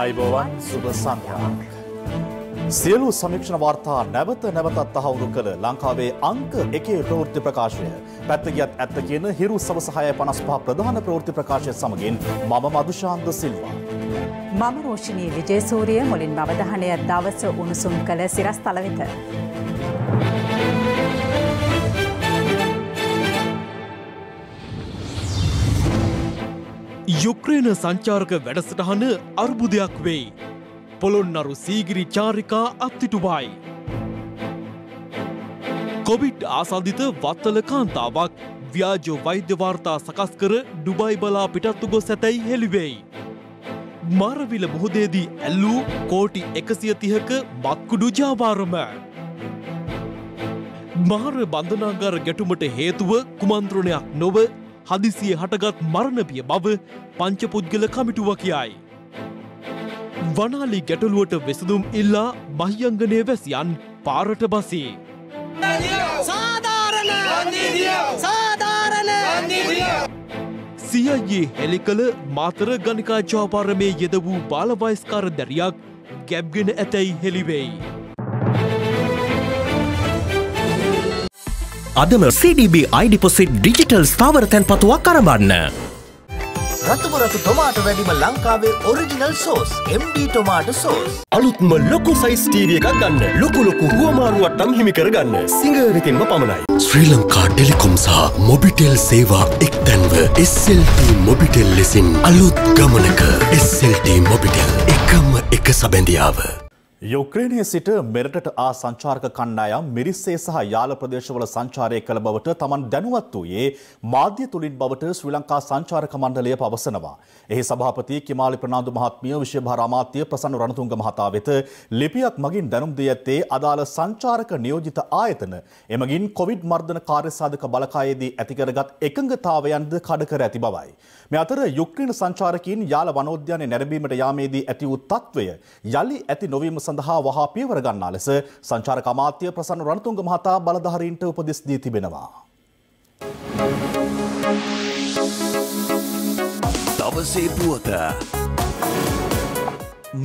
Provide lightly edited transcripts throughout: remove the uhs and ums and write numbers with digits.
ආයුබෝවන් සුබ සන්ධ්‍යාවක්. සියලු සමීක්ෂණ වාර්තා නැවත නැවතත් තහවුරු කළ ලංකාවේ අංක 1 ප්‍රවෘත්ති ප්‍රකාශය. පැත්ත ගියත් ඇත්ත කියන හිරු සවස 6:55 ප්‍රධාන ප්‍රවෘත්ති ප්‍රකාශය සමගින් මම මදුශාන්ත සිල්වා. මම රෝෂිනී විජේසූරිය මුලින්ම අවධානය දවස උණුසුම් කළ සිරස්තල වෙත. යුක්‍රේන සංචාරක වැඩසටහන අර්බුදයක් වෙයි. පොළොන්නරු සීගිරි චාරිකා අත්තිටුවයි. කොවිඩ් ආසාදිත වත්තල කාන්තාවක් ව්‍යාජ වෛද්‍ය වාර්තා සකස් කර ඩුබයි බලා පිටත්තු ගොස් ඇතැයි හෙළිවෙයි. මාරවිල මුහුදේදී ඇල්ලූ කෝටි 130ක මත්කුඩු ජාවාරම. මාර බන්ධනාගාර ගැටුමට හේතුව කුමන්ත්‍රණයක් නොව හදිසියේ හටගත් මරණ බිය බව පංචපුද්ගල කමිටුව කියයි. වනාලි ගැටලුවට විසඳුම් ඉල්ලා මහියංගනයේ වැසියන් පාරට බසී. CIA හෙළි කළ මාතර ගණිකා ජාවාරමේ යෙද වූ බාලවයස්කාර දැරියක් ගැබ්ගෙන ඇතැයි හෙළිවෙයි. අදම CDB iDeposit ඩිජිටල් ස්ථාවර තැන්පතුවක් අරඹන්න. රතුබරතු ටොමාටෝ වැඩිම ලංකාවේ ඔරිජිනල් සෝස් MD ටොමාටෝ සෝස්. අලුත්ම ලොකු සයිස් TV එකක් ගන්න. ලොකු හුවමාරුවට්ටම් හිමි කරගන්න. සිංගරකින්ම පමණයි. ශ්‍රී ලංකා ටෙලිකොම් සහ මොබිටෙල් සේවා එක්තැන්ව SLT මොබිටෙල් ලෙසින් අලුත් ගමනක SLT මොබිටෙල් එකම එක සබැඳියාව. යුක්‍රේනයේ සිට මෙරටට ආ සංචාරක කණ්ඩායම් මිරිස්සේ සහ යාල ප්‍රදේශවල සංචාරය කළ බවට තමන් දැනුවත් වූයේ මාධ්‍ය තුලින් බවට ශ්‍රී ලංකා සංචාරක මණ්ඩලය පවසනවා. එහි සභාපති කිමාලි ප්‍රනාන්දු මහත්මිය විශේෂ අමාත්‍ය ප්‍රසන්න රණතුංග මහතා වෙත ලිපියක් මගින් දැනුම් දී ඇත්තේ අදාළ සංචාරක නියෝජිත ආයතන එමගින් කොවිඩ් මර්ධන කාර්යසාධක බලකායේදී ඇති කරගත් එකඟතාවයන්ද කඩ කර ඇති බවයි. මේ අතර යුක්‍රේන සංචාරකයින් යාල වනෝද්‍යානයේ නැරඹීමට යාමේදී ඇති වූ තත්ත්වය යලි ඇති නොවීම සඳහා වහා පියවර ගන්නා ලෙස සංචාරක අමාත්‍ය ප්‍රසන්න රණතුංග මහතා බලධාරීන්ට උපදෙස් දී තිබෙනවා. දවසේ පුවත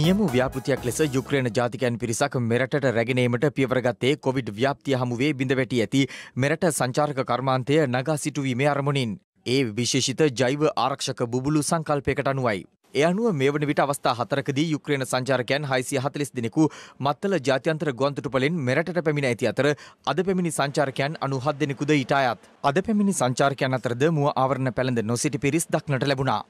නියම ව්‍යාපෘතියක් ලෙස යුක්‍රේන ජාතිකයන් පිරිසක් මෙරටට රැගෙන ඒමට පියවර ගත්තේ කොවිඩ් ව්‍යාප්තිය හමුවේ බිඳ වැටී ඇති මෙරට සංචාරක කර්මාන්තය නගා සිටුවීමේ අරමුණින්. ඒ විශේෂිත ජෛව ආරක්ෂක බුබුලු සංකල්පයකට අනුවයි. ඒ අනුව මේ වන විට අවස්ථා 4කදී යුක්‍රේන සංචාරකයන් 640 දෙනෙකු මත්තල ජාත්‍යන්තර ගුවන්තොටුපළෙන් මෙරටට පැමිණ ඇති අතර අද පැමිණි සංචාරකයන් 97 දෙනෙකුද ඊට අයත්. අද පැමිණි සංචාරකයන් අතරද මුව ආවරණ පැළඳ නොසිටි පිරිස් දක්නට ලැබුණා.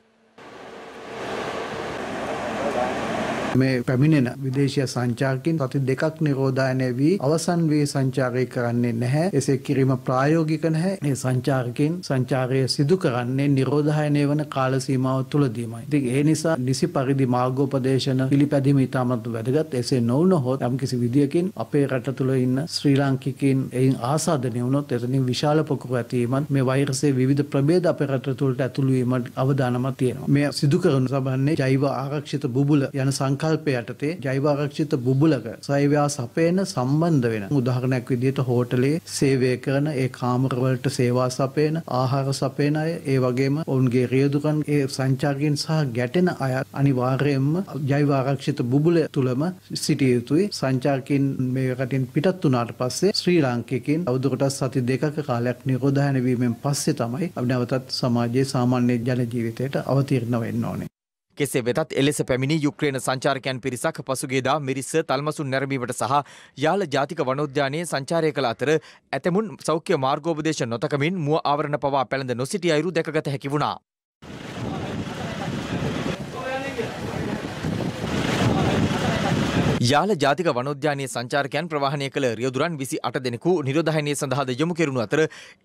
මේ පැමිණෙන විදේශීය සංචාරකින් සති 2ක් නිරෝධායනය වී අවසන් වී සංචාරය කරන්නේ නැහැ. එසේ කිරීම ප්‍රායෝගික නැහැ. මේ සංචාරකින් සංචාරය සිදු කරන්නේ නිරෝධායනය වන කාල සීමාව තුළදීමයි. ඉතින් ඒ නිසා නිසි පරිදි මාර්ගෝපදේශන පිළිපැදීම ඉතාමත් වැදගත්. එසේ නොවුනහොත් යම්කිසි විදියකින් අපේ රට තුළ ඉන්න ශ්‍රී ලාංකිකයින් එයින් ආසාදනය වුණොත් එතනින් විශාල පොකුර ඇතිවීමත් මේ වෛරසයේ විවිධ ප්‍රභේද අපේ රට තුළට ඇතුළු වීමට අවදානමක් තියෙනවා. මේ සිදු කරනු සබන්නේ ජෛව ආරක්ෂිත බුබුල යන සංකල්පය යටතේ ජෛව ආරක්ෂිත බුබුලක සේවය සපයන සම්බන්ධ වෙන උදාහරණයක් විදිහට හෝටලේ සේවය කරන ඒ කාමරවලට සේවා සපයන ආහාර සපයන අය ඒ වගේම ඔවුන්ගේ රියදුකන් ඒ සංචාරකයන් සහ ගැටෙන අය අනිවාර්යයෙන්ම ජෛව ආරක්ෂිත බුබුල තුලම සිටිය යුතුයි. සංචාරකයන් මේ රටින් පිටත් වුණාට පස්සේ ශ්‍රී ලාංකිකයන් අවුරුද්දකට සති 2ක කාලයක් නිරෝධායන වීමෙන් පස්සේ තමයි අපි නැවතත් සමාජයේ සාමාන්‍ය ජන ජීවිතයට අවතීර්ණ වෙන්න ඕනේ. කෙසේ වෙතත් එලෙස පැමිණි යුක්‍රේන සංචාරකයන් පිරිසක් පසුගියදා මිරිස්ස තල්මසුන් නැරඹීමට සහ යාල ජාතික වනෝද්‍යානයේ සංචාරය කළ අතර ඇතමුන් සෞඛ්‍ය මාර්ගෝපදේශ නොතකමින් මුව ආවරණ පවා පැළඳ නොසිටි අයුරු දැකගත හැකි වුණා. යාල ජාතික වනෝද්‍යානයේ සංචාරකයන් ප්‍රවාහනය කළ රියදුරන් 28 දෙනෙකු නිරෝධායනය සඳහාද යොමු කෙරුණු අතර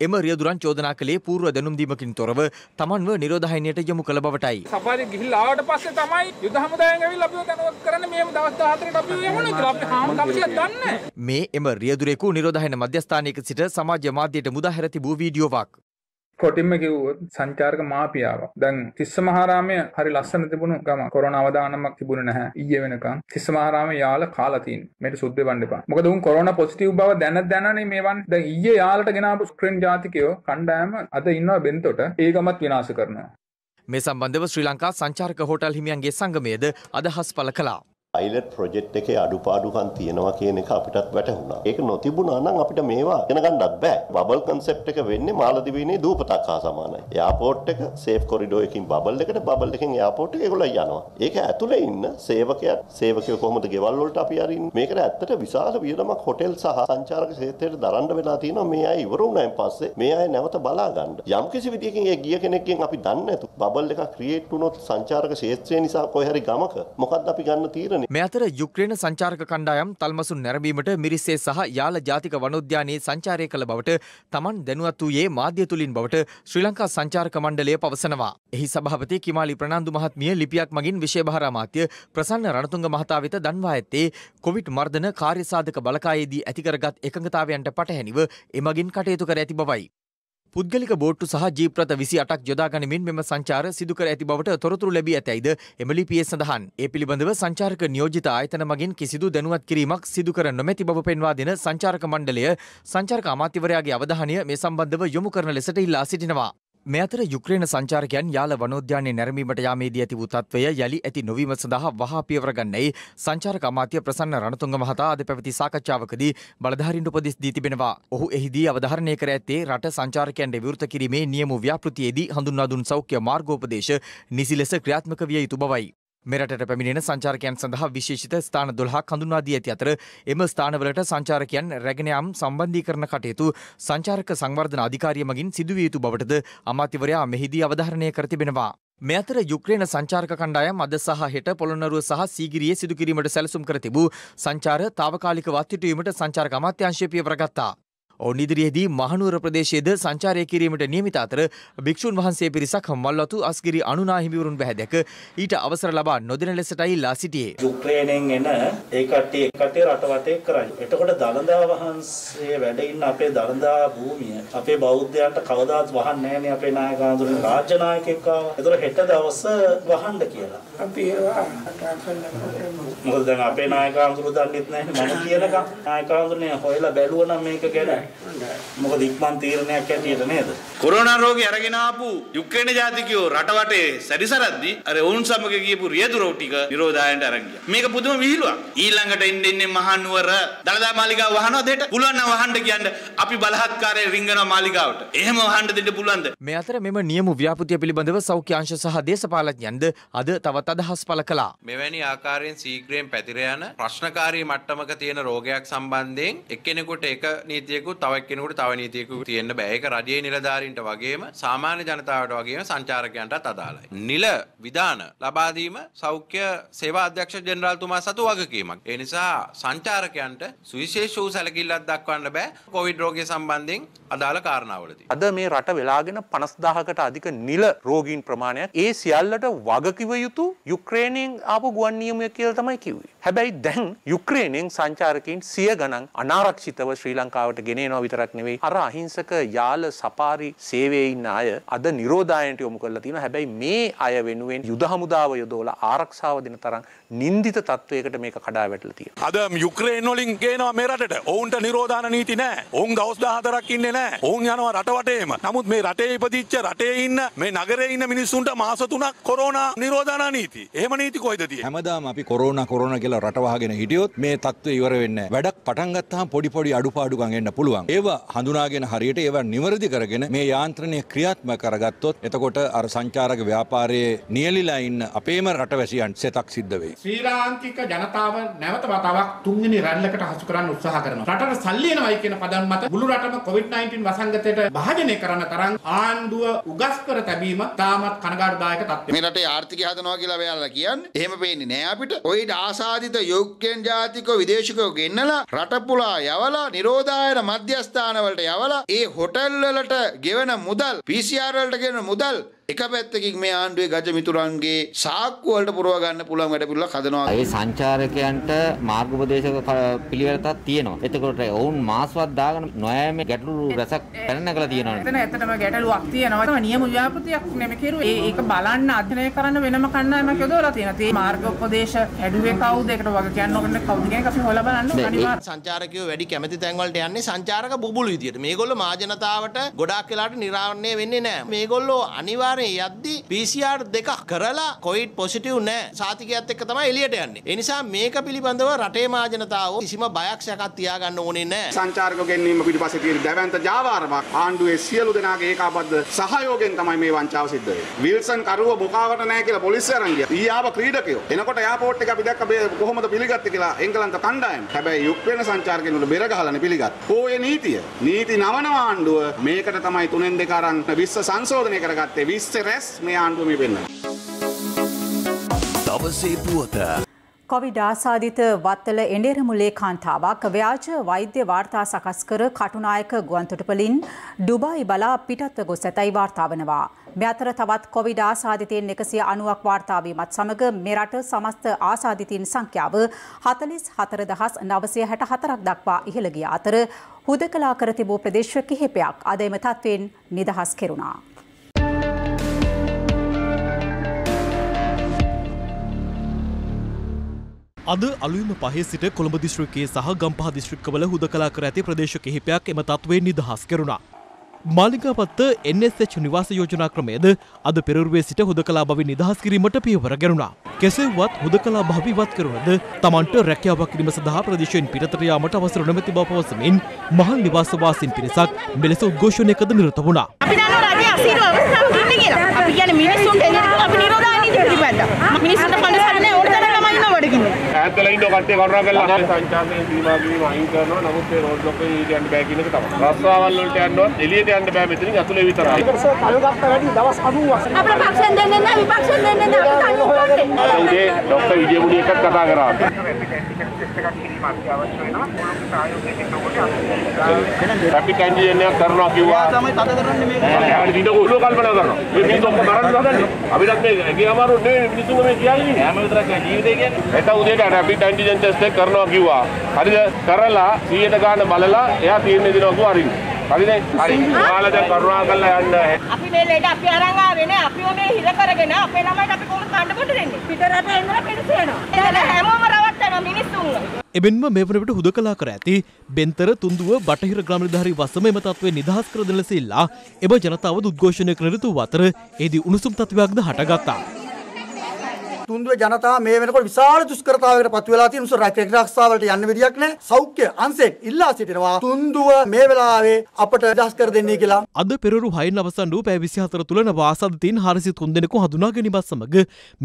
එම රියදුරන් චෝදනා කළේ పూర్ව දැනුම් දීමකින් තොරව තමන්ව නිරෝධායනයට යොමු කළ බවටයි. සෆාරිය ගිහිල්ලා ආවට පස්සේ තමයි යුද හමුදායෙන් ඇවිල්ලා අපිව දැනුවත් කරන්නේ මේ දවස් 14කට අපිව යමුනේ කියලා අපි හාම කවුසියක් දන්නේ. මේ එම රියදුරෙකු නිරෝධායන මධ්‍යස්ථානයක සිට සමාජ මාධ්‍යයට මුදා හැර තිබූ වීඩියෝවක්. කොටින්ම කිව්වොත් සංචාරක මාපියාවක්. දැන් තිස්සමහාරාමයේ හරි ලස්සන තිබුණු ගම කොරෝනා අවදානමක් තිබුණේ නැහැ. ඊයේ වෙනකන් තිස්සමහාරාමයේ යාල කාලා තියෙන්නේ. මේක සුද්ධ වෙන්න එපා. මොකද උන් කොරෝනා පොසිටිව් බව දැනනේ මේවන්. දැන් ඊයේ යාලට ගෙනාපු ස්ක්‍රීන් ජාතිකයෝ කණ්ඩායම අද ඉන්නවා බෙන්තොට. ඒ ගමත් විනාශ කරනවා. මේ සම්බන්ධව ශ්‍රී ලංකා සංචාරක හෝටල් හිමියන්ගේ සංගමයේද අදහස් පළ කළා. පයිලට් ප්‍රොජෙක්ට් එකේ අඩුපාඩුකම් තියෙනවා කියන එක අපිටත් වැටහුණා. ඒක නොතිබුණා නම් අපිට මේවා ඉගෙන ගන්නත් බෑ. බබල් කන්සෙප්ට් එක වෙන්නේ මාලදිවයිනේ දූපතක් හා සමානයි. එයාපෝට් එක සේෆ් කොරිඩෝ එකකින් බබල් එකට බබල් එකෙන් එයාපෝට් එක ඒගොල්ලෝ යනවා. ඒක ඇතුලේ ඉන්න සේවකයෝ කොහොමද ගෙවල් වලට අපි අරින්නේ? මේකට ඇත්තට විශාල වියදමක් හොටෙල් සහ සංචාරක ක්ෂේත්‍රයට දරන්න වෙලා තියෙනවා. මේ අය ඉවර වුණායින් පස්සේ මේ අය නැවත බලා ගන්න. යම් කිසි විදියකින් ඒ ගිය කෙනෙක්ගෙන් අපි දන්නේ නැතු බබල් එකක් ක්‍රියේට් වුණොත් සංචාරක ක්ෂේත්‍රය නිසා කොහේ හරි ගමක මොකද්ද අපි ගන්න තීරණය? මේ අතර යුක්‍රේන සංචාරක කණ්ඩායම් තල්මසුන් නැරඹීමට මිරිස්සේ සහ යාල ජාතික වනෝද්‍යානයේ සංචාරය කළ බවට තමන් දැනුවත් වූයේ මාධ්‍ය තුලින් බවට ශ්‍රී ලංකා සංචාරක මණ්ඩලය පවසනවා. එහි සභාපති කිමාලි ප්‍රනාන්දු මහත්මිය ලිපියක් මගින් විශේෂ භාර අමාත්‍ය ප්‍රසන්න රණතුංග මහතා වෙත දන්වා ඇත්තේ කොවිඩ් මර්ධන කාර්යසාධක බලකායේදී ඇතිකරගත් එකඟතාවයන්ට පටහැනිව එමගින් කටයුතු කර ඇති බවයි. පුද්ගලික බෝට්ටු සහ ජීප් රථ 28ක් යොදා ගනිමින් මෙම සංචාර සිදු කර ඇති බවට තොරතුරු ලැබී ඇතැයිද එම ලිපියේ සඳහන්. ඒ පිළිබඳව සංචාරක නියෝජිත ආයතන මගින් කිසිදු දැනුවත් කිරීමක් සිදු කර නොමැති බව පෙන්වා දෙන සංචාරක මණ්ඩලය සංචාරක අමාත්‍යවරයාගේ අවධානය මේ සම්බන්ධව යොමු කරන ලෙසට ඉල්ලා සිටිනවා. මේ අතර යුක්‍රේන සංචාරකයන් යාල වනෝද්‍යානයේ නැරඹීමට යාමේදී ඇති වූ තත්වය යලි ඇති නොවීම සඳහා වහා පියවර ගන්නයි සංචාරක අමාත්‍ය ප්‍රසන්න රණතුංග මහතා අද පැවති සාකච්ඡාවකදී බලධාරීන්ට උපදෙස් දී තිබෙනවා. ඔහු එහිදී අවධාරණය කර ඇත්තේ රට සංචාරකයන්ට විවෘත කිරීමේ නියම ව්‍යාපෘතියේදී හඳුන්වා දුන් සෞඛ්‍ය මාර්ගෝපදේශ නිසි ලෙස ක්‍රියාත්මක විය යුතු බවයි. මෙරටට පැමිණෙන සංචාරකයන් සඳහා විශේෂිත ස්ථාන 12ක් හඳුන්වා දී ඇති අතර එම ස්ථානවලට සංචාරකයන් රැගෙන යාම සම්බන්ධීකරණ කටයුතු සංචාරක සංවර්ධන අධිකාරිය මගින් සිදුවිය යුතු බවටද අමාත්‍යවරයා මෙහිදී අවධාරණය කර තිබෙනවා. මේ අතර යුක්‍රේන සංචාරක කණ්ඩායම් අද සහ හෙට පොළොන්නරුව සහ සීගිරියේ සිදු කිරීමට සැලසුම් කර තිබූ සංචාර තාවකාලික වත්හිටුවීමට සංචාරක අමාත්‍යාංශය පියවර ගත්තා. ඔවුන් ඉදිරියේදී මහනුවර ප්‍රදේශයේද සංචාරය කිරීමට නියමිත අතර භික්ෂුන් වහන්සේ පිරිසක් මල්වතු අස්ගිරි අනුනා හිමිවරුන් බැහැ දැක ඊට අවසර ලබා නොදෙන ලෙසටයි ඉල්ලා සිටියේ. යුක්‍රේනයෙන් එන ඒ කට්ටිය රට වටේ කරයි. එතකොට දළදා වහන්සේ වැඩ ඉන්න අපේ දළදා භූමිය අපේ බෞද්ධයන්ට කවදාත් වහන්නේ නැහැනේ අපේ නායකයන්තුන් රාජ්‍ය නායකයෙක් ආවා. ඒතර හෙට දවස වහන්න කියලා. අපි ඒවා මොකද දැන් අපේ නායකයන්තුන් දන්නෙත් නැහැ මම කියනකම් නායකයන්තුනේ හොයලා බැලුවා නම් මේක ගැන මොකද ඉක්මන් තීරණයක් ඇටියට නේද? කොරෝනා රෝගී අරගෙන ආපු යුක්‍රේන ජාතිකයෝ රට වටේ සැරිසරද්දි අර ඔවුන් සමග ගියපු රියදුරෝ ටික විරෝධායන්ට අරන් ගියා. මේක පුදුම විහිළුවක්. ඊළඟට ඉන්නේ මහනුවර දළදා මාලිගාව වහනවද හෙට? පුළුවන් නම් වහන්න කියන්න අපි බලහත්කාරයෙන් රිංගනවා මාලිගාවට. එහෙම වහන්න දෙන්න පුළුවන්ද? මේ අතර මෙම නියම ව්‍යාපෘතිය පිළිබඳව සෞඛ්‍ය අංශ සහ දේශපාලඥයන්ද අද තවත් අදහස් පළ කළා. මෙවැනි ආකාරයෙන් ශීඝ්‍රයෙන් පැතිර යන ප්‍රශ්නකාරී මට්ටමක තියෙන රෝගයක් සම්බන්ධයෙන් එක්කෙනෙකුට එක නීතියකුත් තව එක්කෙනෙකුට තව නීතියකුත් තියෙන්න බෑ. ඒක රජයේ නිලධාරීන්ට වගේම සාමාන්‍ය ජනතාවට වගේම සංචාරකයන්ටත් අදාළයි. නිල විධාන ලබා දීම සෞඛ්‍ය සේවා අධ්‍යක්ෂ ජෙනරාල්තුමා සතු වගකීමක්. ඒ නිසා සංචාරකයන්ට සුවිශේෂ වූ සැලකිල්ලක් දක්වන්න බෑ කොවිඩ් රෝගය සම්බන්ධයෙන් අදාළ කාරණාවලදී. අද මේ රට වෙලාගෙන 50000කට අධික නිල රෝගීන් ප්‍රමාණයක් ඒ සියල්ලට වගකිව යුතු යුක්‍රේනයෙන් ආපු ගුවන් නියමය කියලා තමයි කිව්වේ. හැබැයි දැන් යුක්‍රේනයෙන් සංචාරකයන් 100 ගණන් අනාරක්ෂිතව ශ්‍රී ලංකාවට ගෙනෙනවා විතරක් නෙවෙයි අර අහිංසක යාල සපාරි සේවයේ ඉන්න අය අද නිරෝධායනට යොමු කරලා තියෙනවා. හැබැයි මේ අය වෙනුවෙන් යුද හමුදාව යොදවලා ආරක්ෂාව දෙන තරම් නින්දිත තත්වයකට මේක කඩා වැටලා තියෙනවා. අද යුක්‍රේන වලින් ගේනවා මේ රටට. ඔවුන්ට නිරෝධායන නීති නැහැ. ඔවුන් දවස් 14ක් ඉන්නේ නැහැ. ඔවුන් යනවා රට වටේම. නමුත් මේ රටේ ඉපදිච්ච රටේ ඉන්න මේ නගරේ ඉන්න මිනිස්සුන්ට මාස 3ක් කොරෝනා නිරෝධායන නීති. එහෙම නීති කොයිද තියෙන්නේ? හැමදාම අපි කොරෝනා කියලා රට වහගෙන හිටියොත් මේ තත්ත්වය ඉවර වෙන්නේ නැහැ. වැඩක් පටන් ගත්තාම පොඩි අඩුපාඩුකම් එන්න පුළුවන්. ඒව හඳුනාගෙන හරියට ඒව නිවැරදි කරගෙන මේ යාන්ත්‍රණය ක්‍රියාත්මක කරගත්තොත් එතකොට අර සංචාරක ව්‍යාපාරයේ නියැලිලා ඉන්න අපේම රටවැසියන්ට සෙතක් සිද්ධ වෙයි. ශ්‍රී ලාංකික ජනතාව නැවත වතාවක් තුන්වෙනි රැල්ලකට හසු කරන්න උත්සාහ කරනවා. රටට සල්ලි එනවයි කියන පදන් මත මුළු රටම COVID-19 වසංගතයට භාජනය කරන තරම් ආණ්ඩුව උගස් කර තැබීම තාමත් කනගාටුදායක තත්ත්වයක්. මේ රටේ ආර්ථිකය හදනවා කියලා වෙලාලා කියන්නේ. එහෙම පේන්නේ නෑ අපිට. කොයිඩ් ආසාදිත යුක්‍රේන ජාතිකෝ විදේශිකෝ ගෙන්නලා රට පුරා යවලා නිරෝධායන මධ්‍යස්ථාන වලට යවලා ඒ හොටෙල් වලට ගෙවන මුදල් PCR වලට ගෙවන මුදල් එක පැත්තකින් මේ ආණ්ඩුවේ ගජ මිතුරන්ගේ සාක්කු වලට පුරව ගන්න පුළුවන් වැඩ පිළිවෙලක් හදනවා. ඒ සංචාරකයන්ට මාර්ගෝපදේශක පිළිවෙලක් තියෙනවා. එතකොට ඔවුන් මාස්වත් දාගෙන නොයෑමේ ගැටලු රසක් පැන නැගලා තියෙනවා. එතන ඇත්තටම ගැටලුවක් තියෙනවා. නියම ව්‍යාපෘතියක් නෙමෙයි කෙරුවේ. ඒක බලන්න අධ්‍යයනය කරන්න වෙනම කණ්ඩායමක් යොදවලා තියෙනවා. ඒ මාර්ගෝපදේශ ඇඩුවේ කවුද? ඒකට වග කියන්න ඕනේ කවුද කියන එක අපි හොයලා බලන්න අනිවාර්යයෙන්. සංචාරකයෝ වැඩි කැමති තැන් වලට යන්නේ සංචාරක බුබුලු විදියට. මේගොල්ලෝ මාජනතාවට ගොඩාක් වෙලාට නිරාවරණය වෙන්නේ නැහැ. මේගොල්ලෝ අනිවාර්ය ආහාරයෙන් යද්දී PCR දෙකක් කරලා කොවිඩ් පොසිටිව් නැහැ සාතිකයත් එක්ක තමයි එළියට යන්නේ. ඒ නිසා මේක පිළිබඳව රටේ මහජනතාව කිසිම බයක් සැකක් තියාගන්න ඕනේ නැහැ. සංචාරක ගෙන්වීම පිටිපස්සේ තියෙන දැවැන්ත ජාවාරමක් ආණ්ඩුවේ සියලු දෙනාගේ ඒකාබද්ධ සහයෝගයෙන් තමයි මේ වංචාව සිද්ධ වෙන්නේ. විල්සන් කරුව බොකාවට නැහැ කියලා පොලිසිය අරන් ගියා. ඊ ආව ක්‍රීඩකයෝ. එනකොට එයාපෝට් එක අපි දැක්ක කොහොමද පිළිගත්තේ කියලා එංගලන්ත කණ්ඩායම. හැබැයි යුක්රේන සංචාරකයන්ට බෙර ගහලානේ පිළිගත්. ඕයේ නීතිය. නීති නවනව ආණ්ඩුව මේකට තමයි 3-2 අරන් 20 සංශෝධනය කරගත්තේ. 20 රැස් මේ ආණ්ඩුව මේ වෙන්න. දවසේ පුවත කොවිඩ් ආසාදිත වත්තල එඬේරමුල්ලේ කාන්තාවක් ව්‍යාජ වෛද්‍ය වාර්තා සකස් කර කටුනායක ගුවන්තොටුපළින් ඩුබායි බලා පිටත්ව ගොස් ඇතැයි වාර්තා වනවා. මේ අතර තවත් කොවිඩ් ආසාදිතයින් 190ක් වාර්තා වීමත් සමග මෙරට සමස්ත ආසාදිතයින් සංඛ්‍යාව 44964ක් දක්වා ඉහළ ගිය අතර හුදකලා කර තිබූ ප්‍රදේශ කිහිපයක් අද එම තත්ත්වයෙන් නිදහස් කෙරුණා. අද අලුයම 5 සිට කොළඹ දිස්ත්‍රික්කයේ සහ ගම්පහ දිස්ත්‍රික්කවල හුදකලා කර ඇති ප්‍රදේශ කිහිපයක් එම තත්ත්වයෙන් නිදහස් කෙරුණා. මාලිගාපත්ත NSH නිවාස යෝජනා ක්‍රමයද අද පෙරරුවේ සිට හුදකලා බවින් නිදහස් කිරීමට පියවර ගැනුණා. කෙසේ වුවත් හුදකලා භව ඉවත් කරනද තමන්ට රැකියාවක් කිරීම සඳහා ප්‍රදේශයෙන් පිටතට යාමට අවසර නොමැති බව පවසමින් මහල් නිවාස වාසීන් පිරිසක් මෙලෙස උද්ඝෝෂණයකද නිරත වුණා. අපි දන්නවා රජයේ අසීරු අවස්ථාවක් ඉන්නේ කියලා. අපි කියන්නේ මිනිස්සුන්ට එන්නේ අපි නිරෝධායන නීතිය පිළිබඳව. මිනිස්සුන්ට පඬිසාර නැහැ ඕන තරම් ළමයි ඉන්නවා බඩගින්න. ඈතලා ඉන්න කට්ටිය කරුණා කරලා සංචාරකයෙන් සීමා කිරීම අයින් කරනවා. නමුත් ඒ රෝඩ් බ්ලොක් එකේ යන්න බෑ කියන එක තමයි. රස්තාවල් වලට යන්නවත් එළියට යන්න බෑ මෙතනින් ඇතුලේ විතරයි. ඒක සර් කල්ගත්ත වැඩි දවස් 90ක්. අපේ පක්ෂෙන් දෙන්නේ නැහැ විපක්ෂෙන් දෙන්නේ නැහැ. අපි කන්නේ. උදේ ડોක්ටර් විජේමුණි එකක් කතා කරා. රැපිඩ් ඇන්ටිජන් එකක් කරනවා කිව්වා. තමයි තද කරන්නේ මේක. අපි දින උළු කල්පනා කරනවා. මේ මිනිස්සු ඔක්කොම මරන්න හදන්නේ. අපිටත් මේ ගේ අමාරු නෙවෙයි මිනිස්සුන්ගේ මේ කියන්නේ. හැම විතරක් ජීවිතේ කියන්නේ. ඒක උදේට රැපිඩ් ඇන්ටිජන් ටෙස්ට් එක කරනවා කිව්වා. හරිද? කරලා 100ට ගන්න බලලා එයා තීරණය දෙනවා කිව්වා අරින්න. හරිද? හරි. ඔයාලා දැන් කරුණා කරලා යන්න. අපි මේ ලේඩ අපි අරන් ආවේ නේ. අපිව මේ හිර කරගෙන අපේ ළමයිට අපි කොහොමද කන්න බොන්න දෙන්නේ? පිටරට එන්නලා පිළිසෙනවා. එතන හැමෝම රවට්ටනවා මිනිස්සුන්ව. එමෙන්ම මේ වන විට හුදකලා කර ඇති බෙන්තර තුන්දුව බටහිර ග්‍රාම නිලධාරී වසම එම තත්ත්වයෙන් නිදහස් කර දෙන ලෙස ඉල්ලා එම ජනතාව උද්ඝෝෂණය කර නිරත වූ අතර එහිදී උණුසුම් තත්ත්වයක්ද හටගත්තා. තුන්දුවේ ජනතාව මේ වෙනකොට විශාල දුෂ්කරතාවයකට පත් වෙලා තියෙන නිසා රැකියාවලට යන්න විදියක් නැහැ. සෞඛ්‍ය අංශයෙන් ඉල්ලා සිටිනවා තුන්දුව මේ වෙලාවේ අපට නිදහස් කර දෙන්නේ කියලා. අද පෙරරු 6න් අවසන් වූ පැය 24 තුළ නව ආසාදිතයින් 403 දෙනෙකු හඳුනා ගැනීමත් සමග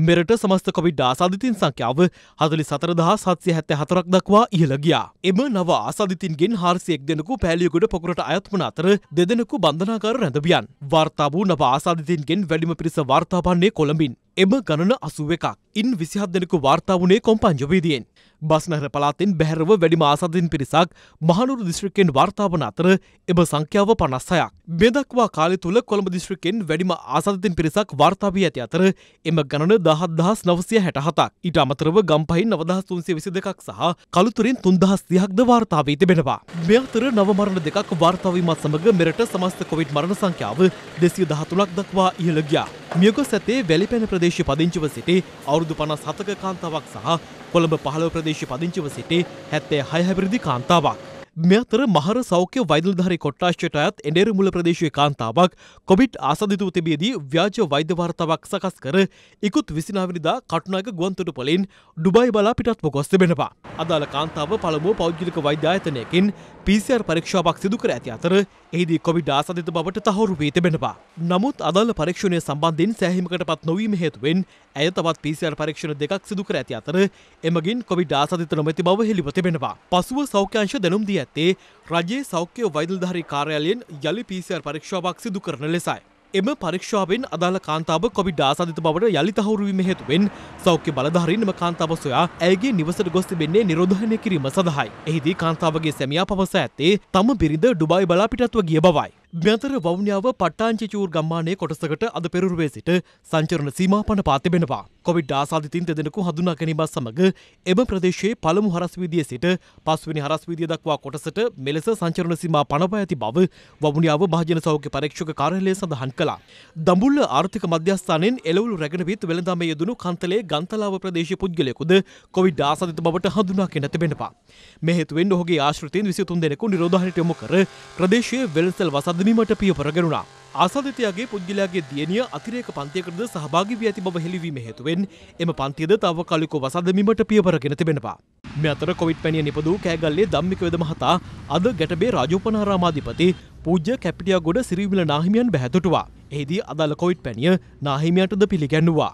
මෙරට සමස්ත කොවිඩ් ආසාදිතයින් සංඛ්‍යාව 44774ක් දක්වා ඉහළ ගියා. එම නව ආසාදිතයින්ගෙන් 401 දෙනෙකු පෑලියගොඩ පොකුරට අයත් වන අතර දෙදෙනෙකු බන්ධනාගාර රැඳවියන්. වාර්තා වූ නව ආසාදිතයින්ගෙන් වැඩිම පිරිස වාර්තා වන්නේ කොළඹින්. එම ගණන 81ක්. ඉන් 27 දෙනෙකු වාර්තා වුණේ කොම්පංජවීදියෙන්. බස්නහර පළාතෙන් බැහැරව වැඩිම ආසාදිත පිරිසක් මහනුවර දිස්ත්‍රික්කයෙන් වාර්තා වන අතර එම සංඛ්‍යාව 56ක්. මේ දක්වා කාලය තුල කොළඹ දිස්ත්‍රික්කයෙන් වැඩිම ආසාදිත පිරිසක් වාර්තා වී ඇති අතර එම ගණන 17967ක්. ඊට අමතරව ගම්පහින් 9322ක් සහ කළුතරින් 3030ක්ද වාර්තා වී තිබෙනවා. මේ අතර නව මරණ දෙකක් වාර්තා වීමත් සමග මෙරට සමස්ත කොවිඩ් මරණ සංඛ්‍යාව 213ක් දක්වා ඉහළ ගියා. මියගොස් ඇතේ වැලිපැන ප්‍රදේශයේ පදිංචිව සිටි අවුරුදු 57ක කාන්තාවක් සහ කොළඹ 15 ප්‍රදේශයේ පදිංචිව සිටි 76 හැවිරිදි කාන්තාවක්. මේ අතර මහර සෞඛ්‍ය වෛද්‍ය නිලධාරී කොට්ටාශයට අයත් එඬේරමුල්ල ප්‍රදේශයේ කාන්තාවක් කොවිඩ් ආසාදිතව තිබියදී ව්‍යාජ වෛද්‍ය වාර්තාවක් සකස් කර ඉකුත් 29 වෙනිදා කටුනායක ගුවන්තොටුපළින් ඩුබායි බලා පිටත්ව ගොස් තිබෙනවා. අදාළ කාන්තාව පළමුව පෞද්ගලික වෛද්‍ය ආයතනයකින් PCR පරීක්ෂාවක් සිදු කර ඇති අතර එහිදී කොවිඩ් ආසාදිත බවට තහවුරු වී තිබෙනවා. නමුත් අදාළ පරීක්ෂණය සම්බන්ධයෙන් සෑහීමකටපත් නොවීම හේතුවෙන් ඇය තවත් PCR පරීක්ෂණ දෙකක් සිදු කර ඇති අතර එමගින් කොවිඩ් ආසාදිත නොමැති බව හෙළිව තිබෙනවා. පසුව සෞඛ්‍ය අංශ දැනුම් දී ඇත්තේ රජයේ සෞඛ්‍ය වෛද්‍ය නිලධාරී කාර්යාලයෙන් යලි PCR පරීක්ෂාවක් සිදු කරන ලෙසයි. එම පරීක්ෂාවෙන් අදාළ කාන්තාව කොවිඩ් ආසාදිත බවට යලි තහවුරු වීම හේතුවෙන් සෞඛ්‍ය බලධාරීන් එම කාන්තාව සොයා ඇයගේ නිවසට ගොස් තිබෙන්නේ නිරෝධනය කිරීම සඳහායි. එහිදී කාන්තාවගේ සැමියා පවසා ඇත්තේ තම බිරිඳ ඩුබායි බලා පිටත්ව ගිය බවයි. මෙතර වවුනියාව පට්ටාංචිචූර් ගම්මානයේ කොටසකට අද පෙරරුවේ සිට සංචරණ සීමා පනපා තිබෙනවා. කොවිඩ් ආසාදිතින් දෙදෙනෙකු හඳුනා ගැනීමත් සමග එම ප්‍රදේශයේ පළමු හරස්වීදියේ සිට පස්වෙනි හරස්වීදිය දක්වා කොටසට මෙලෙස සංචරණ සීමා පනපා ඇති බව වවුනියාව මහජන සෞඛ්‍ය පරීක්ෂක කාර්යාලය සඳහන් කළා. දඹුල්ල ආර්ථික මධ්‍යස්ථානයෙන් එළවලු රැගෙන විත් වෙළඳාමේ යෙදුණු කන්තලේ ගන්තලාව ප්‍රදේශීය පුද්ගලයෙකුද කොවිඩ් ආසාදිත බවට හඳුනාගෙන තිබෙනවා. මේ හේතුවෙන් ඔහුගේ ආශ්‍රිතයින් 23 දෙනෙකු නිරෝධායනයට යොමු කර ප්‍රදේශීය වෙළඳසල් වසදමීමට පියවර ගැනුණා. ආසාදිතයාගේ පුද්ගලයාගේ දියණිය අතිරේක පන්තියකටද සහභාගී වී ඇති බව හෙළිවීම හේතුවෙන් එම පන්තියද තාවකාලිකව වසාදැමීමට පියවරගෙන තිබෙනවා. මේ අතර කොවිඩ් පැණිය නිපදවූ කෑගල්ලේ ධම්මික වෙද මහතා අද ගැටබේ රාජෝපනාරාමාධිපති පූජ්‍ය කැපිටියාගොඩ සිරිවිල නාහිමියන් බැහැතොටුවා. එහිදී අදාළ කොවිඩ් පැණිය නාහිමියන්ටද පිළිගැන්වුවා.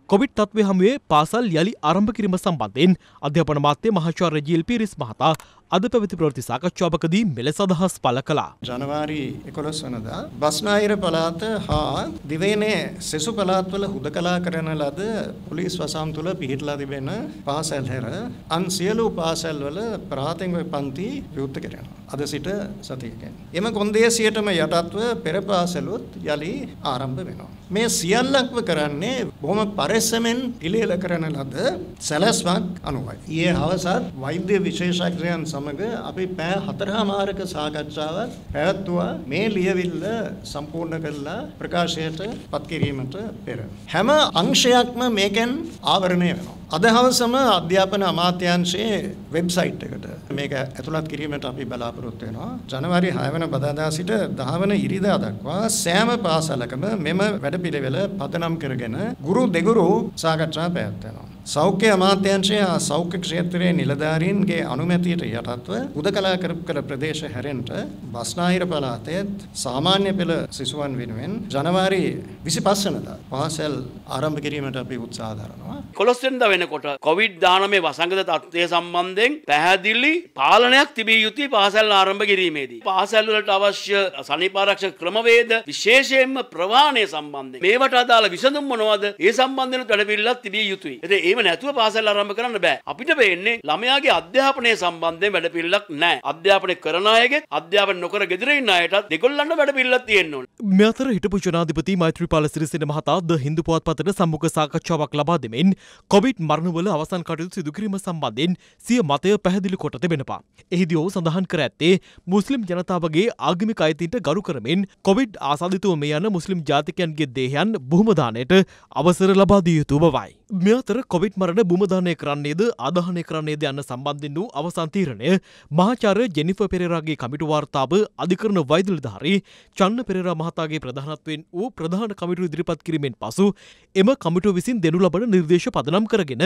කොවිඩ් තත්ත්වය හමුවේ පාසල් යළි ආරම්භ කිරීම සම්බන්ධයෙන් අධ්‍යාපන මාත්‍ය මහාචාර්ය ජී.එල්. පීරිස් මහතා අද පැවති ප්‍රවෘත්ති සාකච්ඡාවකදී මෙලෙස අදහස් පළ කළා. ජනවාරි 11 වනදා බස්නාහිර පළාත හා දිවයිනේ සෙසු පළාත්වල හුදකලා කරන ලද පොලිස් වසම් තුළ පිහිටලා තිබෙන පාසල් හැර අන් සියලු පාසල්වල ප්‍රාථමික පන්ති විවෘත කරනවා. අද සිට සතියකින්. එම කොන්දේසියටම යටත්ව පෙර පාසලුත් යලි ආරම්භ වෙනවා. මේ සියල්ලක්ම කරන්නේ බොහොම පරිස්සමෙන් පිළියෙල කරන ලද සැලැස්මක් අනුවයි. ඊයේ හවසත් වෛද්‍ය විශේෂඥයන් සමග අපි පැය 4මාරක සාකච්ඡාවක් පැවැත්වුවා මේ ලියවිල්ල සම්පූර්ණ කරලා ප්‍රකාශයට පත් කිරීමට පෙර. හැම අංශයක්ම මේකෙන් ආවරණය වෙනවා. අද හවසම අධ්‍යාපන අමාත්‍යාංශයේ වෙබ්සයිට් එකට මේක ඇතුළත් කිරීමට අපි බලාපොරොත්තු වෙනවා. ජනවාරි 6 වන බදාදා සිට 10 වන ඉරිදා දක්වා සෑම පාසලකම මෙම වැඩපිළිවෙල පදනම් කරගෙන ගුරු දෙගුරු සාකච්ඡා පැවැත්වෙනවා. සෞඛ්‍ය අමාත්‍යාංශය සෞඛ්‍ය ක්ෂේත්‍රයේ නිලධාරීන්ගේ අනුමැතියට යටත්ව හුදකලා කර ප්‍රදේශ හැරෙන්ට බස්නාහිර පළාතේ සාමාන්‍ය පෙළ සිසුවන් වෙනුවෙන් ජනවාරි 25 වෙනිදා පාසල් ආරම්භ කිරීමට අපි උත්සාහ දරනවා. 11 වෙනිදා වෙනකොට COVID-19 වසංගත තත්ත්වය සම්බන්ධයෙන් පැහැදිලි පාලනයක් තිබිය යුතුයි පාසල් ආරම්භ කිරීමේදී. පාසල් වලට අවශ්‍ය සනීපාරක්ෂක ක්‍රමවේද විශේෂයෙන්ම ප්‍රවාහනය සම්බන්ධයෙන් මේවට අදාළ විසඳුම් මොනවද? ඒ සම්බන්ධයෙන් වැඩපිළිවෙලක් තිබිය යුතුයි. එහෙම නැතුව පාසල් ආරම්භ කරන්න බෑ. අපිට වෙන්නේ ළමයාගේ අධ්‍යාපනය සම්බන්ධයෙන් වැඩපිළිවෙලක් නැහැ. අධ්‍යාපනය කරන අයගේ අධ්‍යාපනය නොකර ගෙදර ඉන්න අයටත් දෙගොල්ලන්ට වැඩපිළිවෙලක් තියෙන්න ඕනේ. මේ අතර හිටපු ජනාධිපති මෛත්‍රීපාල සිරිසේන මහතා ද හින්දු පුවත්පතට සම්මුඛ සාකච්ඡාවක් ලබා දෙමින් කොවිඩ් මරණවල අවසන් කටයුතු සිදු කිරීම සම්බන්ධයෙන් සිය මතය පැහැදිලි කොට තිබෙනවා. එහිදී ඔහු සඳහන් කර ඇත්තේ මුස්ලිම් ජනතාවගේ ආගමික අයිතීන්ට ගරු කරමින් කොවිඩ් ආසාදිතව මේ යන මුස්ලිම් ජාතිකයන්ගේ දේහයන් බොහොම දාණයට අවසර ලබා දිය යුතු බවයි. මේ අතර කොවිඩ් මරණ බුමදානය කරන්නේද ආදාහනය කරන්නේද යන්න සම්බන්ධයෙන් වූ අවසන් තීරණය මහාචාර්ය ජෙනිෆර් පෙරේරාගේ කමිටු වාර්තාව අධිකරණ වෛද්‍ය නිලධාරී චන්න පෙරේරා මහතාගේ ප්‍රධානත්වයෙන් වූ ප්‍රධාන කමිටුව ඉදිරිපත් කිරීමෙන් පසු එම කමිටුව විසින් දෙනු ලබන නිර්දේශ පදනම් කරගෙන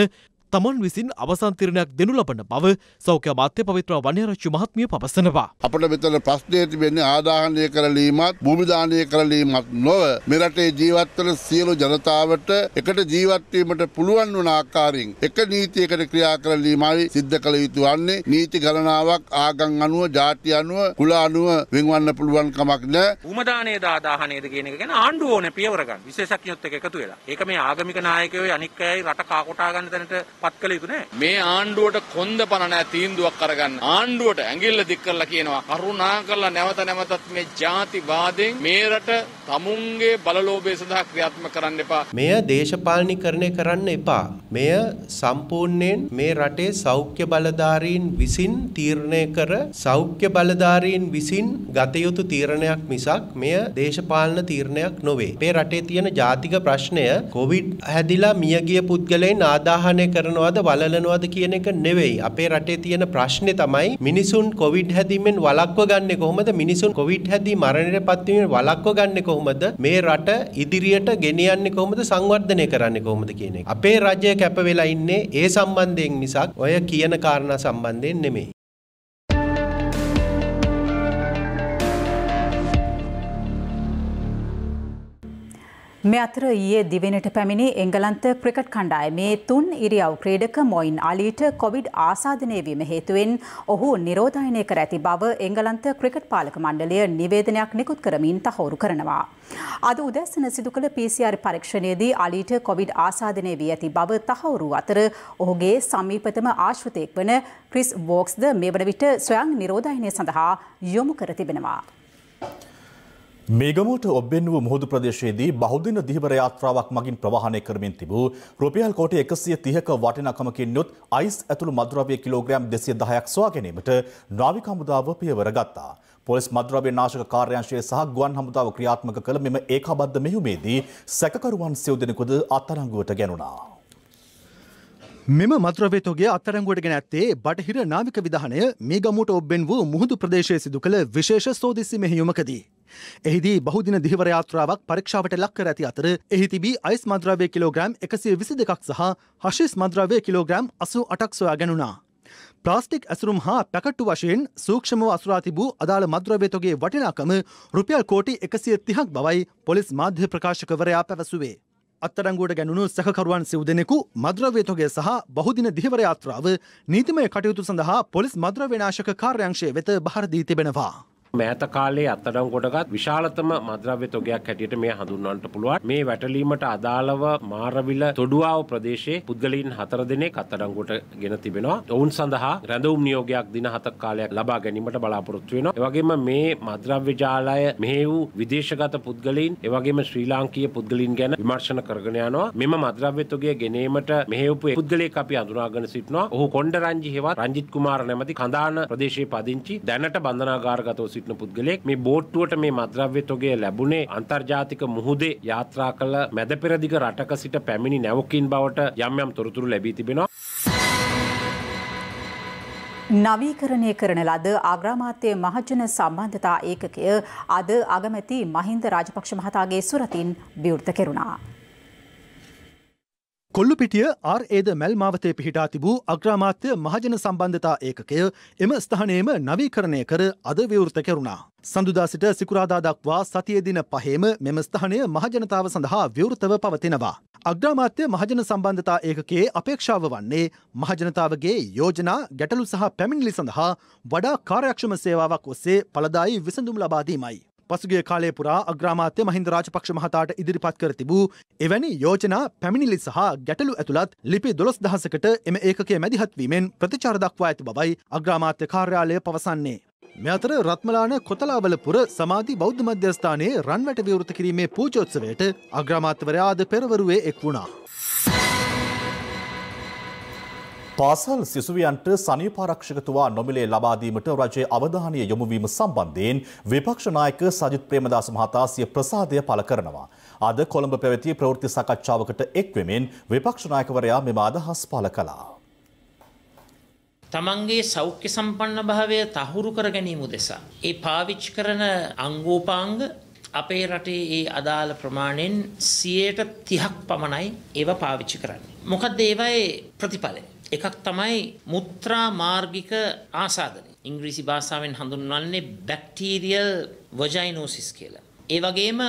තමන් විසින් අවසන් තීරණයක් දෙනු ලබන බව සෞඛ්‍ය අමාත්‍ය පවිත්‍ර වන්‍යාරච්චි මහත්මිය පවසනවා. අපිට මෙතන ප්‍රශ්නය තිබෙන්නේ ආදාහනය කරලීමත් භූමිදානය කරලීමත් නොව මෙරටේ ජීවත් වන සියලු ජනතාවට එකට ජීවත් වීමට පුළුවන් වන ආකාරයෙන් එක නීතියකට ක්‍රියා කරලීමයි සිද්ධ කළ යුතු වන්නේ. නීති ගණනාවක් ආගම් අනුව ජාති අනුව කුල අනුව වෙන්වන්න පුළුවන් කමක් නැහැ. භූමදානයේද ආදාහනයේද කියන එක ගැන ආණ්ඩුව ඕනේ පියවර ගන්න. විශේෂඥයොත් එක්ක එකතු වෙලා. ඒක මේ ආගමික නායකයෝ අනික් අයයි රට කාකොටා ගන්න තැනට පත් කළ යුතු නෑ. මේ ආණ්ඩුවට කොන්ද පණ නැහැ තීන්දුවක් කරගන්න. ආණ්ඩුවට ඇඟිල්ල දික් කරලා කියනවා කරුණා කරලා නැවත නැවතත් මේ ජාතිවාදයෙන් මේ රට තමුන්ගේ බලලෝභය සඳහා ක්‍රියාත්මක කරන්න එපා. මෙය දේශපාලනීකරණය කරන්න එපා. මෙය සම්පූර්ණයෙන් මේ රටේ සෞඛ්‍ය බලධාරීන් විසින් තීරණය කර සෞඛ්‍ය බලධාරීන් විසින් ගත යුතු තීරණයක් මිසක් මෙය දේශපාලන තීරණයක් නොවේ. මේ රටේ තියෙන ජාතික ප්‍රශ්නය කොවිඩ් හැදිලා මියගිය පුද්ගලයන් ආදාහනය කරනවද වළලනවද කියන එක නෙවෙයි. අපේ රටේ තියෙන ප්‍රශ්නේ තමයි මිනිසුන් කොවිඩ් හැදීමෙන් වළක්ව ගන්නේ කොහොමද? මිනිසුන් කොවිඩ් හැදී මරණයටපත් වීමෙන් වළක්ව ගන්නේ කොහොමද? මේ රට ඉදිරියට ගෙනියන්නේ කොහොමද? සංවර්ධනය කරන්නේ කොහොමද කියන එක. අපේ රජය කැප වෙලා ඉන්නේ ඒ සම්බන්ධයෙන් මිසක් ඔය කියන කාරණා සම්බන්ධයෙන් නෙමෙයි. මේ අතර ඊයේ දිවෙනට පැමිණි එංගලන්ත ක්‍රිකට් කණ්ඩායමේ 3 ඉරියව් ක්‍රීඩක මොයින් අලීට කොවිඩ් ආසාදනය වීම හේතුවෙන් ඔහු නිරෝධායනය කර ඇති බව එංගලන්ත ක්‍රිකට් පාලක මණ්ඩලය නිවේදනයක් නිකුත් කරමින් තහවුරු කරනවා. අද උදැසන සිදු කළ PCR පරීක්ෂණයේදී අලීට කොවිඩ් ආසාදනය වී ඇති බව තහවුරු අතර ඔහුගේ සමීපතම ආශ්‍රිතයෙක් වන ක්‍රිස් වෝක්ස්ද මේ වන විට ස්වයං නිරෝධායනය සඳහා යොමු කර තිබෙනවා. මේගමුවට ඔබ්බෙන් වූ මුහුදු ප්‍රදේශයේදී බහුදින දිහිවර යාත්‍රාවක් මගින් ප්‍රවාහනය කරමින් තිබූ රුපියල් කෝටි 130ක වටිනාකමකින් යුත් අයිස් ඇතුළු මද්ද්‍රව්‍ය කිලෝග්‍රෑම් 210ක් සොයා ගැනීමට නාවික හමුදාව පියවර ගත්තා. පොලිස් මද්ද්‍රව්‍ය නාශක කාර්යාංශය සහ ගුවන් හමුදාව ක්‍රියාත්මක කළ මෙම ඒකාබද්ධ මෙහෙයුමේදී සැකකරුවන් සිව් දෙනෙකුද අත්අඩංගුවට ගැනුණා. මෙම මද්‍රව්‍ය තොගය අත්අඩංගුවට ගෙන ඇත්තේ බටහිර නාවික විධානය මේගමුවට ඔබ්බෙන් වූ මුහුදු ප්‍රදේශයේ සිදු කළ විශේෂ සෝදිසි මෙහෙයුමකදී. එහිදී බහුදින දිහිවර යාත්‍රාවක් පරීක්ෂාවට ලක් කර ඇති අතර එහි තිබී අයිස් මද්‍රව්‍ය කිලෝග්‍රෑම් 122ක් සහ හෂිස් මද්‍රව්‍ය කිලෝග්‍රෑම් 88ක් සොයා ගැනුණා. ප්ලාස්ටික් ඇසුරුම් හා පැකට්ටු වශයෙන් සූක්ෂමව අසුරා තිබූ අදාළ මද්‍රව්‍ය තොගේ වටිනාකම රුපියල් කෝටි 130ක් බවයි පොලිස් මාධ්‍ය ප්‍රකාශකවරයා පැවසුවේ. අත්අඩංගුවට ගැනුණු සැකකරුවන් සිව් දෙනෙකු මද්‍රව්‍ය තොගය සහ බහුදින දිහිවර යාත්‍රාව නීතිමය කටයුතු සඳහා පොලිස් මද්‍රව්‍ය නාශක කාර්යාංශය වෙත බහර දී තිබෙනවා. මෑත කාලයේ අත්අඩංගුවටගත් විශාලතම මද්‍රව්‍ය තොගයක් හැටියට මේ හඳුන්වන්නට පුළුවන්. මේ වැටලීමට අදාළව මාරවිල තොඩුවාව ප්‍රදේශයේ පුද්ගලයන් 4 දෙනෙක් අත්අඩංගුවට ගෙන තිබෙනවා. ඔවුන් සඳහා රැඳවුම් නියෝගයක් දින 7ක කාලයක් ලබා ගැනීමට බලාපොරොත්තු වෙනවා. ඒ වගේම මේ මද්‍රව්‍ය ජාලය මෙහි වූ විදේශගත පුද්ගලයන් ඒ වගේම ශ්‍රී ලාංකීය පුද්ගලයන් ගැන විමර්ශන කරගෙන යනවා. මෙම මද්‍රව්‍ය තොගය ගෙනීමට මෙහි වූ පුද්ගලයෙක් අපි හඳුනාගෙන සිටිනවා. ඔහු කොණ්ඩරංජි හෙවත් රංජිත් කුමාර නැමැති කඳාන ප්‍රදේශයේ පදිංචි දැනට බන්ධනාගාරගතව සිටින පුද්ගලයෙක්. මේ බෝට්ටුවට මේ මද්‍රව්‍ය තොගය ලැබුණේ අන්තර්ජාතික මුහුදේ යාත්‍රා කළ මැද පෙරදිග රටක සිට පැමිණි නැවකින් බවට යම් යම් තොරතුරු ලැබී තිබෙනවා. නවීකරණය කරන ලද අග්‍රාමාත්‍ය මහජන සම්බන්ධතා ඒකකය අද අගමැති මහින්ද රාජපක්ෂ මහතාගේ සුරතින් විවෘත කෙරුණා. කොල්ලුපිටිය RAද මැල් මාවතේ පිහිටා තිබූ අග්‍රාමාත්‍ය මහජන සම්බන්ධතා ඒකකය එම ස්ථානයේම නවීකරණය කර අද විවෘත කෙරුණා. සඳුදා සිට සිකුරාදා දක්වා සතියේ දින 5ෙම මෙම ස්ථානය මහජනතාව සඳහා විවෘතව පවතිනවා. අග්‍රාමාත්‍ය මහජන සම්බන්ධතා ඒකකයේ අපේක්ෂාව වන්නේ මහජනතාවගේ යෝජනා ගැටලු සහ පැමිණිලි සඳහා වඩා කාර්යක්ෂම සේවාවක් ඔස්සේ ඵලදායී විසඳුම් ලබා දීමයි. පසුගිය කාලය පුරා අග්‍රාමාත්‍ය මහින්ද රාජපක්ෂ මහතාට ඉදිරිපත් කර තිබූ එවැනි යෝජනා පැමිණිලි සහ ගැටලු ඇතුළත් ලිපි 12000කට එම ඒකකයේ මැදිහත් වීමෙන් ප්‍රතිචාර දක්වා ඇති බවයි අග්‍රාමාත්‍ය කාර්යාලය පවසන්නේ. මේ අතර රත්මලාන කොතලාවලපුර සමාධි බෞද්ධ මධ්‍යස්ථානයේ රන්වැට විවෘත කිරීමේ පූජෝත්සවයට අග්‍රාමාත්‍යවරයා අද පෙරවරුවේ එක් වුණා. පාසල් සිසුවියන්ට සනීපාරක්ෂකතුවා නොමිලේ ලබා දීමට රජයේ අවධානය යොමු වීම සම්බන්ධයෙන් විපක්ෂ නායක සජිත් ප්‍රේමදාස මහතා සිය ප්‍රසාදය පළ කරනවා. අද කොළඹ පැවති ප්‍රවෘත්ති සාකච්ඡාවකට එක් වෙමින් විපක්ෂ නායකවරයා මෙම අදහස් පළ කළා. තමන්ගේ සෞඛ්‍ය සම්පන්න භාවය තහවුරු කර ගැනීම උදෙසා ඒ පාවිච්චි කරන අංගෝපාංග අපේ රටේ ඒ අදාළ ප්‍රමාණයෙන් 30% පමණයි ඒව පාවිච්චි කරන්නේ. මොකද ඒවයේ ප්‍රතිඵලය එකක් තමයි මුත්‍රා මාර්ගික ආසාදනය. ඉංග්‍රීසි භාෂාවෙන් හඳුන්වන්නේ බැක්ටීරියල් වජයිනෝසිස් කියලා. ඒ වගේම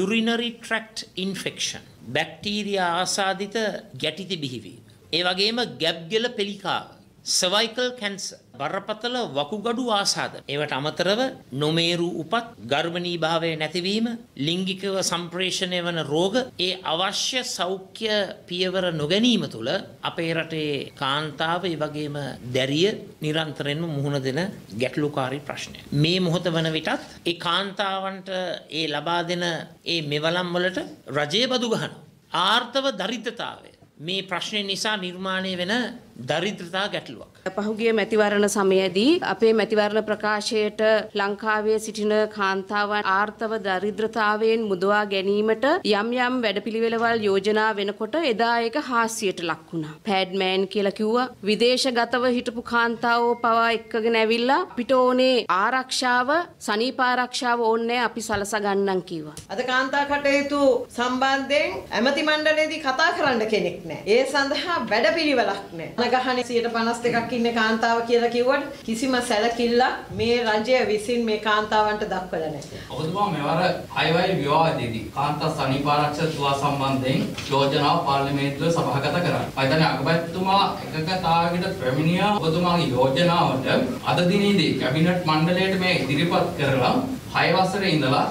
urinary tract infection. බැක්ටීරියා ආසාදිත ගැටිති බිහිවීම. ඒ වගේම ගැබ්ගෙල පෙලිකාව. cervical cancer. බරපතල වකුගඩු ආසාදන. ඒවට අමතරව නොමේරු උපත්, ගර්භණී භාවය නැතිවීම, ලිංගිකව සම්ප්‍රේෂණය වන රෝග, ඒ අවශ්‍ය සෞඛ්‍ය පියවර නොගැනීම තුළ අපේ රටේ කාන්තාව ඒ වගේම දැරිය නිරන්තරයෙන්ම මුහුණ දෙන ගැටලුකාරී ප්‍රශ්නය. මේ මොහොත වන විටත් ඒ කාන්තාවන්ට ඒ ලබා දෙන ඒ මෙවලම් වලට රජයේ බදු ගහනවා. ආර්ථව දරිද්‍රතාවය මේ ප්‍රශ්නය නිසා නිර්මාණය වෙන දරිද්‍රතා ගැටලුවක්. පහුගිය මැතිවරණ සමයේදී අපේ මැතිවරණ ප්‍රකාශයට ලංකාවේ සිටින කාන්තාවන් ආර්ථව දරිද්‍රතාවයෙන් මුදවා ගැනීමට යම් යම් වැඩපිළිවෙළවල් යෝජනා වෙනකොට එදා ඒක හාස්‍යයට ලක් වුණා. පැඩ්මෑන් කියලා කිව්වා. විදේශගතව හිටපු කාන්තාවෝ පවා එක්කගෙන ඇවිල්ලා අපිට ඕනේ ආරක්ෂාව, සනීප ආරක්ෂාව ඕනේ අපි සලසා ගන්නම් කිව්වා. අද කාන්තා කටයුතු සම්බන්ධයෙන් ඇමති මණ්ඩලයේදී කතා කරන්න කෙනෙක් නැහැ. ඒ සඳහා වැඩපිළිවෙලක් නැහැ. ගහනේ 52% ඉන්නේ කාන්තාව කියලා කිව්වට කිසිම සැලකිල්ලක් මේ රජය විසින් මේ කාන්තාවන්ට දක්වලා නැහැ. ඔබතුමා මෙවර අයවැය විවාදයේදී කාන්තා සනීප ආරක්ෂකතුවා සම්බන්ධයෙන් යෝජනාව පාර්ලිමේන්තුවේ සභාගත කරා. මම හිතන්නේ අගමැතිතුමා එකකතාවකට පැමිණිය ඔබතුමාගේ යෝජනාවට අද දිනේදී කැබිනට් මණ්ඩලයට මේ ඉදිරිපත් කරලා 6 වසරේ ඉඳලා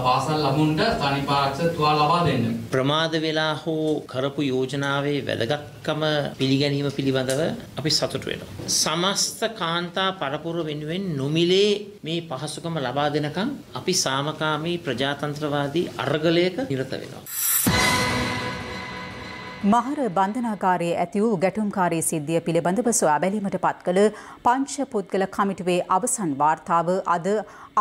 පාසල් ළමුන්ට සනීපාරක්ෂකතුවා ලබා දෙන්න. ප්‍රමාද වෙලා හෝ කරපු යෝජනාවේ වැදගත්කම පිළිගැනීම පිළිබඳව අපි සතුටු වෙනවා. සමස්ත කාන්තා පරපුර වෙනුවෙන් නොමිලේ මේ පහසුකම ලබා දෙනකම් අපි සාමකාමී ප්‍රජාතන්ත්‍රවාදී අරගලයක නිරත වෙනවා. මහර බන්ධනාගාරයේ ඇති වූ ගැටුම්කාරී සිද්ධිය පිළිබඳව සොයා බැලීමට පත් කළ පංච පුද්ගල කමිටුවේ අවසන් වාර්තාව අද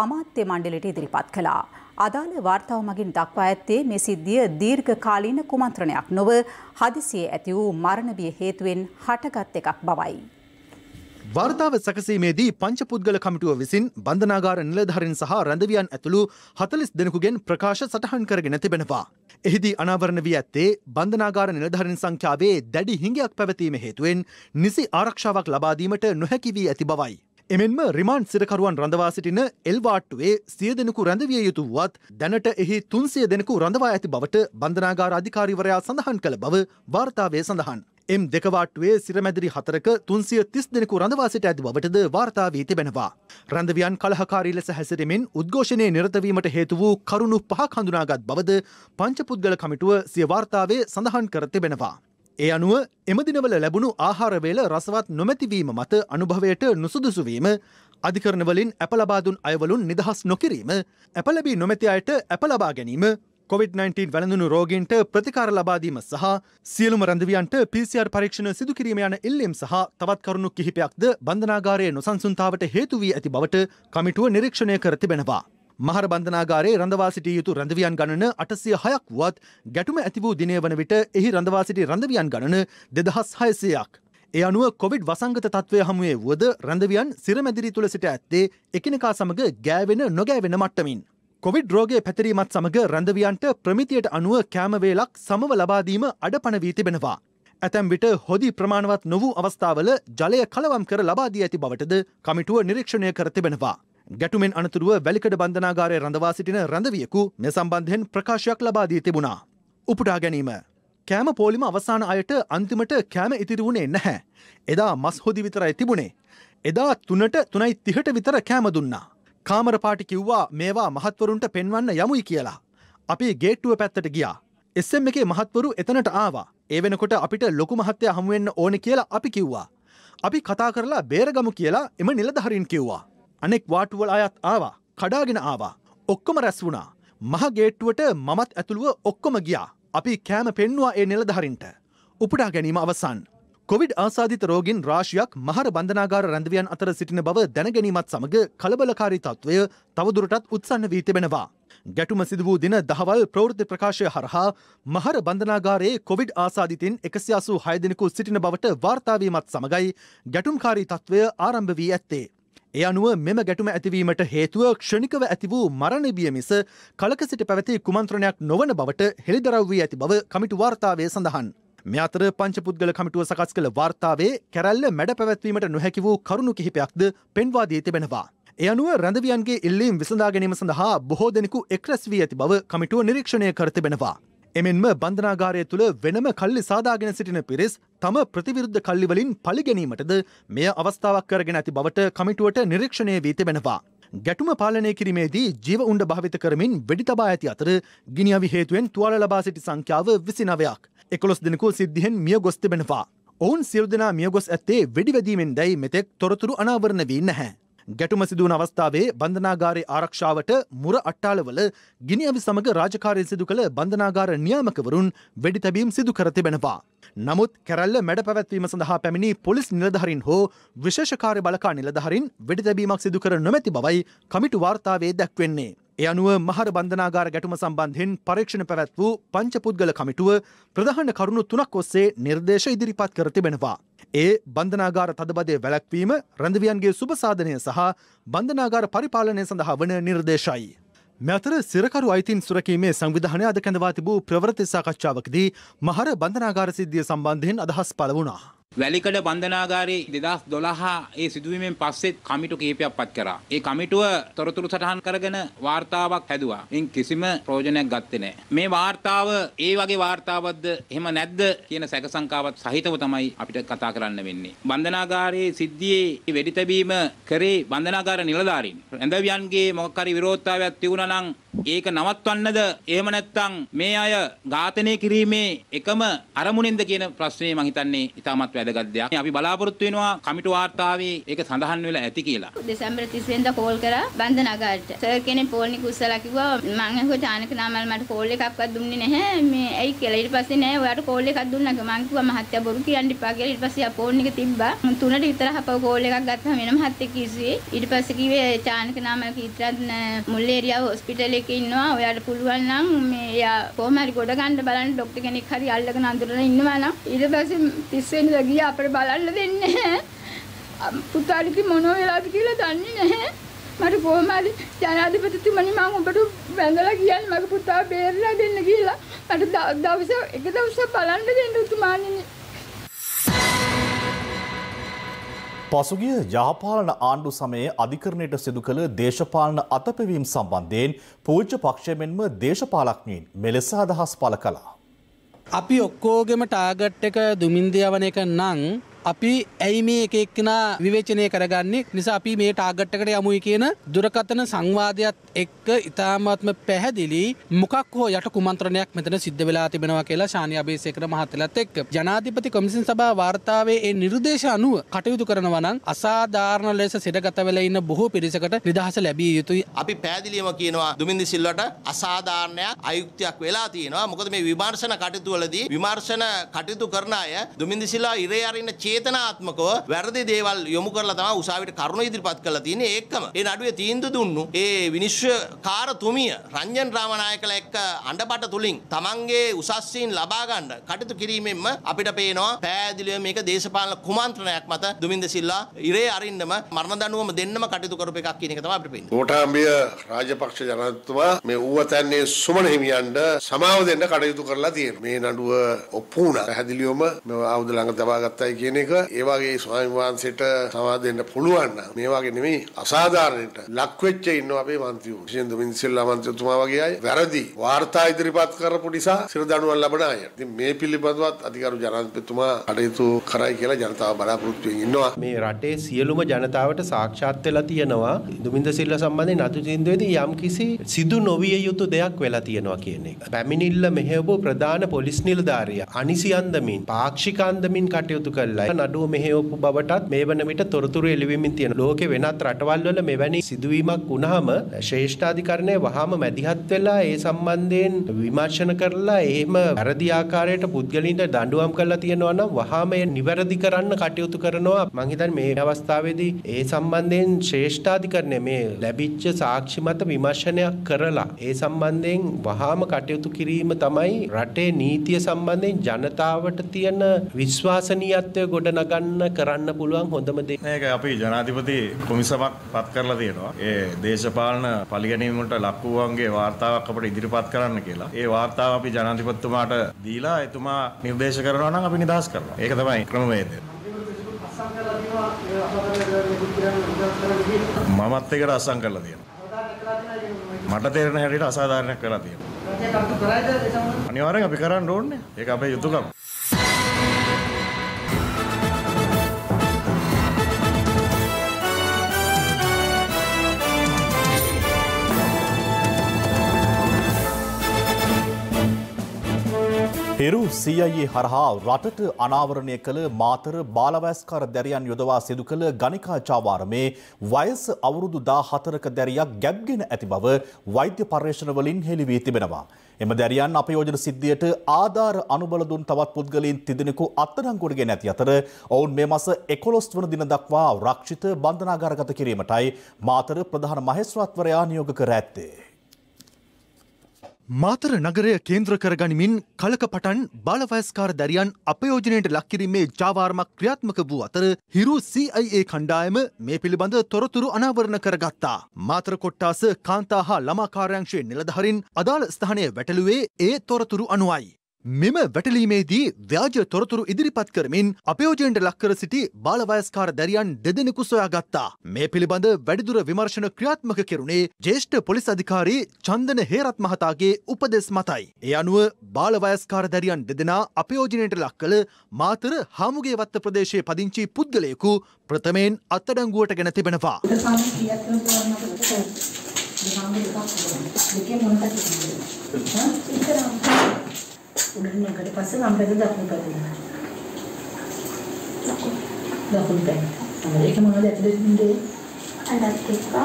අමාත්‍ය මණ්ඩලයට ඉදිරිපත් කළා. අදාළ වාර්තාව මගින් දක්වා ඇත්තේ මේ සිද්ධිය දීර්ඝකාලීන කුමන්ත්‍රණයක් නොව හදිසියේ ඇති වූ මරණ බිය හේතුවෙන් හටගත් එකක් බවයි. වාර්තාව සැකසීමේදී පංචපුද්ගල කමිටුව විසින් බන්ධනාගාර නිලධාරීන් සහ රැඳවියන් ඇතුළු 40 දෙනෙකුගෙන් ප්‍රකාශ සටහන් කරගෙන තිබෙනවා. එහිදී අනාවරණ වී ඇත්තේ බන්ධනාගාර නිලධාරීන් සංඛ්‍යාවේ දැඩි හිඟයක් පැවතීම හේතුවෙන් නිසි ආරක්ෂාවක් ලබා දීමට නොහැකි වී ඇති බවයි. එමෙන්ම රිමාන්ඩ් සිරකරුවන් රඳවා සිටින එල්වාට්ටුවේ 100 දෙනෙකු රැඳවිය යුතු වුවත් දැනට එහි 300 දෙනෙකු රඳවා ඇති බවට බන්ධනාගාර අධිකාරීවරයා සඳහන් කළ බව වාර්තාවේ සඳහන්. එම් දෙකවාට්ටුවේ සිරමැදිරි 4ක 330 දෙනෙකු රඳවා සිට ඇති බවටද වාර්තා වී තිබෙනවා. රැඳවියන් කලහකාරී ලෙස හැසිරෙමින් උද්ඝෝෂණයේ නිරත වීමට හේතු වූ කරුණු 5ක් හඳුනාගත් බවද පංචපුද්ගල කමිටුව සිය වාර්තාවේ සඳහන් කර තිබෙනවා. ඒ අනුව එම දිනවල ලැබුණු ආහාර වේල රසවත් නොමැතිවීම මත අනුභවයට නුසුදුසු වීම, අධිකරණ වලින් අප ලබා දුන් අයවලුන් නිදහස් නොකිරීම, අප ලැබී නොමැති අයට අප ලබා ගැනීම, COVID-19 වැළඳුණු රෝගීන්ට ප්‍රතිකාර ලබා දීම සහ සියලුම රැඳවියන්ට PCR පරීක්ෂණ සිදු කිරීම යන ඉල්ලීම් සහ තවත් කරුණු කිහිපයක්ද බන්ධනාගාරයේ නොසන්සුන්තාවට හේතු වී ඇති බවට කමිටුව නිරීක්ෂණය කර තිබෙනවා. මහර බන්ධනාගාරයේ රඳවා සිටිය යුතු රැඳවියන් ගණන 806ක් වුවත් ගැටුම ඇති වූ දිනය වන විට එහි රඳවා සිටි රැඳවියන් ගණන 2600ක්. ඒ අනුව කොවිඩ් වසංගත තත්ත්වය හමුවේ වුවද රැඳවියන් සිරමැදිරි තුල සිට ඇත්තේ එකිනෙකා සමග ගෑවෙන නොගෑවෙන මට්ටමින්. කොවිඩ් රෝගය පැතිරීමත් සමග රැඳවියන්ට ප්‍රමිතියට අනුව කෑම වේලක් සමව ලබා දීම අඩපණ වී තිබෙනවා. ඇතැම් විට හොදි ප්‍රමාණවත් නොවූ අවස්ථාවල ජලය කලවම් කර ලබා දී ඇති බවටද කමිටුව නිරීක්ෂණය කර තිබෙනවා. ගැටුමෙන් අනතුරුව වැලිකඩ බන්ධනාගාරයේ රඳවා සිටින රැඳවියෙකු මේ සම්බන්ධයෙන් ප්‍රකාශයක් ලබා දී තිබුණා. උපුටා ගැනීම. කෑම පෝලිම අවසාන අයට අන්තිමට කෑම ඉතිරි වුණේ නැහැ. එදා මස් හොදි විතරයි තිබුණේ. එදා 3ට 3:30ට විතර කෑම දුන්නා. කාමර පාටි කිව්වා මේවා මහත්වරුන්ට පෙන්වන්න යමුයි කියලා. අපි ගේට්ටුව පැත්තට ගියා. SM එකේ මහත්වරු එතනට ආවා. ඒ වෙනකොට අපිට ලොකු මහත්තයා හමු වෙන්න ඕනේ කියලා අපි කිව්වා. අපි කතා කරලා බේරගමු කියලා එම නිලධාරීන් කිව්වා. අනෙක් වාටුවල අයත් ආවා. කඩාගෙන ආවා. ඔක්කොම රැස් වුණා. මහ ගේට්ටුවට මමත් ඇතුළුව ඔක්කොම ගියා. අපි කෑම පෙන්නුවා ඒ නිලධාරීන්ට. උපුටා ගැනීම අවසන්. කොවිඩ් ආසාදිත රෝගීන් රාශියක් මහර බන්ධනාගාර රැඳවියන් අතර සිටින බව දැනගැනීමත් සමග කලබලකාරී තත්ත්වය තවදුරටත් උත්සන්න වී තිබෙනවා. ගැටුම සිදු වූ දින දහවල් ප්‍රවෘත්ති ප්‍රකාශය හරහා මහර බන්ධනාගාරයේ කොවිඩ් ආසාදිතින් 186 දෙනෙකු සිටින බවට වාර්තා වීමත් සමගයි ගැටුම්කාරී තත්ත්වය ආරම්භ වී ඇත්තේ. ඒ අනුව මෙම ගැටුම ඇතිවීමට හේතුව ක්ෂණිකව ඇති වූ මරණ බිය මිස කලක සිට පැවති කුමන්ත්‍රණයක් නොවන බවට හෙළිදරව් වී ඇති බව කමිටු වාර්තාවේ සඳහන්. මේ අතර පංචපුද්ගල කමිටුව සකස් කළ වාර්තාවේ කැරැල්ල මැඩ පැවැත්වීමට නොහැකි වූ කරුණු කිහිපයක්ද පෙන්වා දී තිබෙනවා. ඒ අනුව රැඳවියන්ගේ ඉල්ලීම් විසඳා ගැනීම සඳහා බොහෝ දෙනෙකු එක්රැස් වී ඇති බව කමිටුව නිරීක්ෂණය කර තිබෙනවා. එමෙන්ම බන්ධනාගාරය තුළ වෙනම කල්ලි සාදාගෙන සිටින පිරිස් තම ප්‍රතිවිරුද්ධ කල්ලි වලින් පලි ගැනීමටද මෙය අවස්ථාවක් කරගෙන ඇති බවට කමිටුවට නිරීක්ෂණය වී තිබෙනවා. ගැටුම පාලනය කිරීමේදී ජීව උණ්ඩ භාවිත කරමින් වෙඩි තබා ඇති අතර ගිනි අවි හේතුවෙන් තුවාල ලබා සිටි සංඛ්‍යාව 29ක්. 11 දෙනෙකු සිද්ධියෙන් මිය ගොස් තිබෙනවා. ඔවුන් සියලු දෙනා මිය ගොස් ඇත්තේ වෙඩි වැදීමෙන් දැයි මෙතෙක් තොරතුරු අනාවරණ වී නැහැ. ගැටුම සිදුවන අවස්ථාවේ බන්ධනාගාරයේ ආරක්ෂාවට මුර අට්ටාලවල ගිනි අවි සමග රාජකාරී සිදු කළ බන්ධනාගාර නියාමකවරුන් වෙඩි තැබීම් සිදු කර තිබෙනවා. නමුත් කැරැල්ල මැඩ පැවැත්වීම සඳහා පැමිණි පොලිස් නිලධාරීන් හෝ විශේෂ කාර්ය බළකා නිලධාරීන් වෙඩි තැබීමක් සිදු කර නොමැති බවයි කමිටු වාර්තාවේ දැක්වෙන්නේ. ඒ අනුව මහර බන්ධනාගාර ගැටුම සම්බන්ධයෙන් පරීක්ෂණ පැවැත් වූ පංචපුද්ගල කමිටුව ප්‍රධාන කරුණු 3ක් ඔස්සේ නිර්දේශ ඉදිරිපත් කර තිබෙනවා. ඒ බන්ධනාගාර තදබදය වැළැක්වීම, රැඳවියන්ගේ සුබ සාධනය සහ බන්ධනාගාර පරිපාලනය සඳහා වන නිර්දේශයි. මෙතර සිරකරු අයිතීන් සුරකීමේ සංවිධානය අද කැඳවා තිබූ ප්‍රවෘත්ති සාකච්ඡාවකදී මහර බන්ධනාගාර සිද්ධිය සම්බන්ධයෙන් අදහස් පළ වුණා. වැලිකඩ බන්ධනාගාරයේ 2012 ඒ සිදුවීමෙන් පස්සෙත් කමිටු කිහිපයක් පත් කරා. ඒ කමිටුව තොරතුරු සටහන් කරගෙන වාර්තාවක් හැදුවා. ඉන් කිසිම ප්‍රයෝජනයක් ගත්තේ නැහැ. මේ වාර්තාව ඒ වගේ වාර්තාවක්ද එහෙම නැද්ද කියන සැක සංකාවත් සහිතව තමයි අපිට කතා කරන්න වෙන්නේ. බන්ධනාගාරයේ සිද්ධියේ වෙඩි තැබීම කරේ බන්ධනාගාර නිලධාරීන්. රැඳවියන්ගේ මොකක් හරි විරෝධතාවයක් තිබුණා නම් ඒක නවත්වන්නද එහෙම නැත්නම් මේ අය ඝාතනය කිරීමේ එකම අරමුණෙන්ද කියන ප්‍රශ්නේ මම හිතන්නේ ඉතාමත් වැදගත් දෙයක්. අපි බලාපොරොත්තු වෙනවා කමිටු වාර්තාවේ ඒක සඳහන් වෙලා ඇති කියලා. දෙසැම්බර් 30 වෙනිදා කෝල් කරා බන්ධනාගාරයට. සර් කෙනෙක් පෝල්නික උස්සලා කිව්වා මම අහුවා චානක නාමල් මට කෝල් එකක්වත් දුන්නේ නැහැ. මේ ඇයි කියලා. ඊට පස්සේ නෑ ඔයාට කෝල් එකක් දුන්නා කියලා. මම කිව්වා මහත්තයා බොරු කියන්න එපා කියලා. ඊට පස්සේ ආ පෝල්නික තිබ්බා. 3ට විතර හපව කෝල් එකක් ගත්තාම වෙන මහත්තයෙක් කිව්වේ. ඊට පස්සේ කිව්වේ චානක නාමල් කීතරත් මුල් ඒරියාව හොස්පිටල් එකේ ඉන්නවා. ඔයාට පුළුවන් නම් මේ එයා කොහොම හරි ගොඩ ගන්න බලන්න ડોක්ටර් කෙනෙක් හරි අල්ලගෙන අඳුරලා ඉන්නවා නම් ඊට පස්සේ 30 වෙනිදා ගියා අපිට බලන්න දෙන්නේ නැහැ. පුතාට මොනවා වෙලාද කියලා දන්නේ නැහැ. මට කොහොම හරි ජනාධිපතිතුමනි මම ඔබට වැඳලා කියන්නේ මගේ පුතා බේරලා දෙන්න කියලා. මට එක දවසක් බලන්න දෙන්න උතුමාණෙනි. පසුගිය යහපාලන ආණ්ඩු සමයේ අධිකරණයට සිදු කළ දේශපාලන අතපෙවීම් සම්බන්ධයෙන් පූජ්‍ය පක්ෂය මෙන්ම දේශපාලඥයින් මෙලෙස අදහස් පළ කළා. අපි ඔක්කොගෙම ටාගට් එක දුමින්ද යවන එක නම් අපි ඇයි මේ එක එක්කෙනා විවේචනය කරගන්නේ? නිසා අපි මේ ටාගට් එකට යමුයි කියන දුරකථන සංවාදයත් එක්ක ඉතාමත්ම පැහැදිලි මොකක් හෝ යට කුමන්ත්‍රණයක් මෙතන සිද්ධ වෙලා තිබෙනවා කියලා ශානි අබේසේකර මහත්තයලත් එක්ක ජනාධිපති කොමිෂන් සභාව වාර්තාවේ ඒ නිර්දේශ අනුව කටයුතු කරනවා නම් අසාධාරණ ලෙස සිරගත වෙලා ඉන්න බොහෝ පිරිසකට නිදහස ලැබිය යුතුයි. අපි පැහැදිලිවම කියනවා දුමින්ද සිල්වට අසාධාරණයක් අයුක්තියක් වෙලා තියෙනවා. මොකද මේ විමර්ශන කටයුතු වලදී විමර්ශන කටයුතු කරන අය දුමින්ද සිල්වා ඉරේ අරින්න චේතනාත්මකව වැරදි දේවල් යොමු කරලා තමයි උසාවියට කරුණු ඉදිරිපත් කරලා තියෙන්නේ. ඒකම ඒ නඩුවේ තීන්දුව දුන්නු ඒ විනිශ්චයකාරතුමිය රංජන් රාමනායකලා එක්ක අඬබට තුලින් තමන්ගේ උසස්සින් ලබා ගන්න කටයුතු කිරීමෙන්ම අපිට පේනවා පැහැදිලිව මේක දේශපාලන කුමන්ත්‍රණයක් මත දුමින්ද සිල්වා ඉරේ අරින්නම මරණ දඬුවම දෙන්නම කටයුතු කරපු එකක් කියන එක තමයි අපිට පේන්නේ. ගෝඨාභය රාජපක්ෂ ජනාධිපතිතුමා මේ ඌවතන්නේ සුමන හිමියන්ට සමාව දෙන්න කටයුතු කරලා තියෙනවා. මේ නඩුව ඔප්පු වුණා. පැහැදිලිවම මේ ආයුධ ළඟ තබා ගත්තයි කියන එක ඒ වගේ ස්වාමීන් වහන්සේට සමාව දෙන්න පුළුවන් නම් මේ වගේ නෙමෙයි අසාධාරණයට ලක් වෙච්ච ඉන්නවා අපේ මන්ත්‍රීවරු. විශේෂයෙන් දුමින්ද සිල්වා මන්ත්‍රීතුමා වගේ අය වැරදි වාර්තා ඉදිරිපත් කරපු නිසා සිර දඬුවම් ලබන අය. ඉතින් මේ පිළිබඳවත් අධිකාරු ජනාධිපතිතුමා කටයුතු කරයි කියලා ජනතාව බලාපොරොත්තු වෙමින් ඉන්නවා. මේ රටේ සියලුම ජනතාවට සාක්ෂාත් වෙලා තියෙනවා දුමින්ද සිල්වා සම්බන්ධයෙන් අතු තීන්දුවේදී යම්කිසි සිදු නොවිය යුතු දෙයක් වෙලා තියෙනවා කියන එක. පැමිණිල්ල මෙහෙයවපු ප්‍රධාන පොලිස් නිලධාරියා අනිසි අන්දමින් පාක්ෂික අන්දමින් කටයුතු කළා. නඩුව මෙහෙයවපු බවටත් මේ වන විට තොරතුරු එළිවෙමින් තියෙනවා. ලෝකේ වෙනත් රටවල් වල මෙවැනි සිදුවීමක් වුණාම ශ්‍රේෂ්ඨාධිකරණය වහාම මැදිහත් වෙලා ඒ සම්බන්ධයෙන් විමර්ශන කරලා එහෙම වැරදි ආකාරයට පුද්ගලයින්ට දඬුවම් කරලා තියෙනවා නම් වහාම ඒ නිවැරදි කරන්න කටයුතු කරනවා. මම හිතන්නේ මේ අවස්ථාවේදී ඒ සම්බන්ධයෙන් ශ්‍රේෂ්ඨාධිකරණය මේ ලැබිච්ච සාක්ෂි මත විමර්ශනයක් කරලා ඒ සම්බන්ධයෙන් වහාම කටයුතු කිරීම තමයි රටේ නීතිය සම්බන්ධයෙන් ජනතාවට තියෙන විශ්වාසනීයත්වය ගොඩනගන්න කරන්න පුළුවන් හොඳම දේ. මේක අපි ජනාධිපති කොමිසමක් පත් කරලා තියෙනවා. ඒ දේශපාලන පරිගැනීම් වලට ලක් වූවන්ගේ වාර්තාවක් අපිට ඉදිරිපත් කරන්න කියලා. ඒ වාර්තාව අපි ජනාධිපතිතුමාට දීලා එතුමා නිර්දේශ කරනවා නම් අපි නිදහස් කරනවා. ඒක තමයි ක්‍රමවේදය. මමත් එකට අසං කරලා තියෙනවා. මට තේරෙන හැටියට අසාධාරණයක් කරලා තියෙනවා. අනිවාර්යෙන් අපි කරන්න ඕනේ. ඒක අපේ යුතුයකම. හිරු CIA හරහා රටට අනාවරණය කළ මාතර බාලවයස්කාර දැරියන් යොදවා සිදු කළ ගණිකා චාවාරමේ වයස අවුරුදු 14ක දැරියක් ගැබ්ගෙන ඇති බව වෛද්‍ය පර්යේෂණ වලින් හෙළි වී තිබෙනවා. එම දැරියන් අපයෝජන සිද්ධියට ආධාර අනුබල දුන් තවත් පුද්ගලයන් තිදෙනෙකු අත්අඩංගුවට ගෙන ඇති අතර ඔවුන් මේ මාස 11 වන දින දක්වා රක්ෂිත බන්ධනාගාරගත කිරීමටයි මාතර ප්‍රධාන මහේස්ත්‍රාත්වරයා නියෝග කර ඇත්තේ. මාතර නගරය කේන්ද්‍ර කරගනිමින් කලකපටන් බාලවයස්කාර දැරියන් අපයෝජනයට ලක්කිරීමේ ජාවාරමක් ක්‍රියාත්මක වූ අතර හිරු CIA කණ්ඩායම මේ පිළිබඳ තොරතුරු අනාවරණ කරගත්තා. මාතර කොට්ටාස කාන්තා හා ළමා කාර්යාංශයේ නිලධාරීන් අදාළ ස්ථානය වැටළුවේ ඒ තොරතුරු අනුවයි. මෙම වැටලීමේදී ව්‍යාජ තොරතුරු ඉදිරිපත් කරමින් අපයෝජනයට ලක්කර සිටි බාලවයස්කාර දැරියන් දෙදෙනෙකු සොයාගත්තා. මේ පිළිබඳ වැඩිදුර විමර්ශන ක්‍රියාත්මක කෙරුණේ ජ්‍යෙෂ්ඨ පොලිස් අධිකාරී චන්දන හේරත් මහතාගේ උපදෙස් මතයි. ඒ අනුව බාලවයස්කාර දැරියන් දෙදෙනා අපයෝජනයට ලක් කළ මාතර හාමුගේවත්ත ප්‍රදේශයේ පදිංචි පුද්ගලයෙකු ප්‍රථමයෙන් අත්අඩංගුවට ගෙන තිබෙනවා. උඩරනකට පස්සේ වම් පැත්ත දකුණු පැත්තට. දකුණු පැත්ත. ඒක මොනවද ඇතුලේ තිබුණේ? අදත් එක්ක.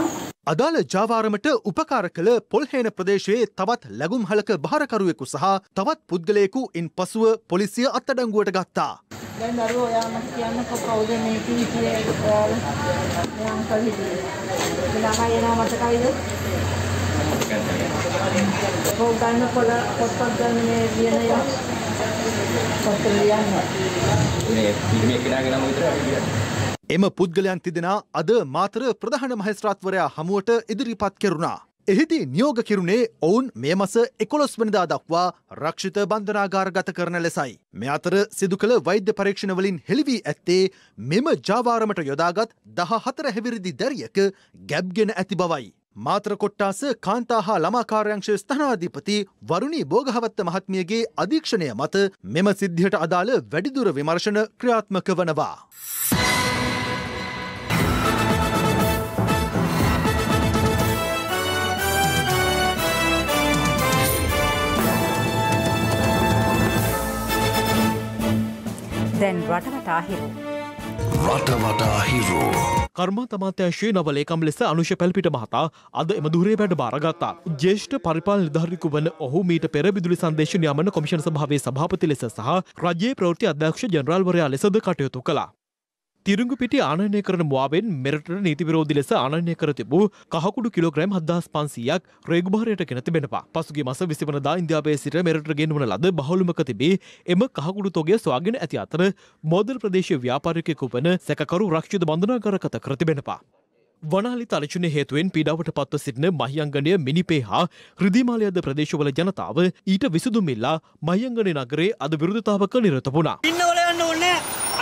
අදාළ ජාවාරමට උපකාර කළ පොල්හේන ප්‍රදේශයේ තවත් ලැබුම්හලක භාරකරුවෙකු සහ තවත් පුද්ගලයෙකු ඉන් පසුව පොලිසිය අත්අඩංගුවට ගත්තා. දැන් දරුවෝ ඔයාමට කියන්නකො කවුද මේ කීයේ ඔයාලා මම අංකල් හිටියේ. ළමයි එනවා මතකයිද? ගන්න පොත්පත් ගන්න මේ ලියන ඒවා පොත් ලියන්න. මේ පිළිමේ කෙනාගේ නම විතරයි ලියන්නේ. එම පුද්ගලයන් තිදෙනා අද මාතර ප්‍රධාන මහේස්ත්‍රාත්වරයා හමුවට ඉදිරිපත් කෙරුණා. එහිදී නියෝග කිරුණේ ඔවුන් මේ මස 11 වෙනිදා දක්වා රක්ෂිත බන්ධනාගාරගත කරන ලෙසයි. මේ අතර සිදු කළ වෛද්‍ය පරීක්ෂණවලින් හෙළි වී ඇත්තේ මෙම ජාවාරමට යොදාගත් 14 හැවිරිදි දැරියක ගැබ්ගෙන ඇති බවයි. මාතර කොට්ටාස කාන්තා හා ළමා කාර්යාංශ ස්ථානාධිපති වරුණී බෝගහවත්ත මහත්මියගේ අධීක්ෂණය මත මෙම සිද්ධියට අදාළ වැඩිදුර විමර්ශන ක්‍රියාත්මක වනවා. දැන් රටවටා හිරු. රටවටා හිරු. කර්මාන්ත අමාත්‍යාංශයේ නව ලේකම් ලෙස අනුෂ පැල්පිට මහතා අද එම ධුරයේ වැඩ බාරගත්තා. ජ්‍යෙෂ්ඨ පරිපාලන නිලධාරියෙකු වන ඔහු මීට පෙර විදුලි සංදේශ නියාමන කොමිෂන් සභාවේ සභාපති ලෙස සහ රජයේ ප්‍රවෘත්ති අධ්‍යක්ෂ ජනරාල්වරයා ලෙසද කටයුතු කළා. තිරුංගුපිටිය ආනයනය කරන මුවාවෙන් මෙරටට නීති විරෝධී ලෙස ආනයනය කර තිබූ කහකුඩු කිලෝග්‍රෑම් 7500ක් රේගුභාරයට ගෙන තිබෙනවා. පසුගිය මාස 20 වනදා ඉන්දියාවේ සිට මෙරටට ගෙන්වන ලද බහුලුමක තිබී එම කහකුඩු තොගය සොයාගෙන ඇති අතර මෝදල් ප්‍රදේශීය ව්‍යාපාරිකයෙකු වන සැකකරු රක්ෂිත බන්ධනාගාරගත කර තිබෙනවා. වනාලි තලචුනේ හේතුවෙන් පීඩාවට පත්ව සිටින මහියංගනය මිනිපේ හා රිදිමාලයද ප්‍රදේශවල ජනතාව ඊට විසඳුම් ඉල්ලා මහියංගනය නගරයේ අද විරුද්ධතාවක නිරත වුණා.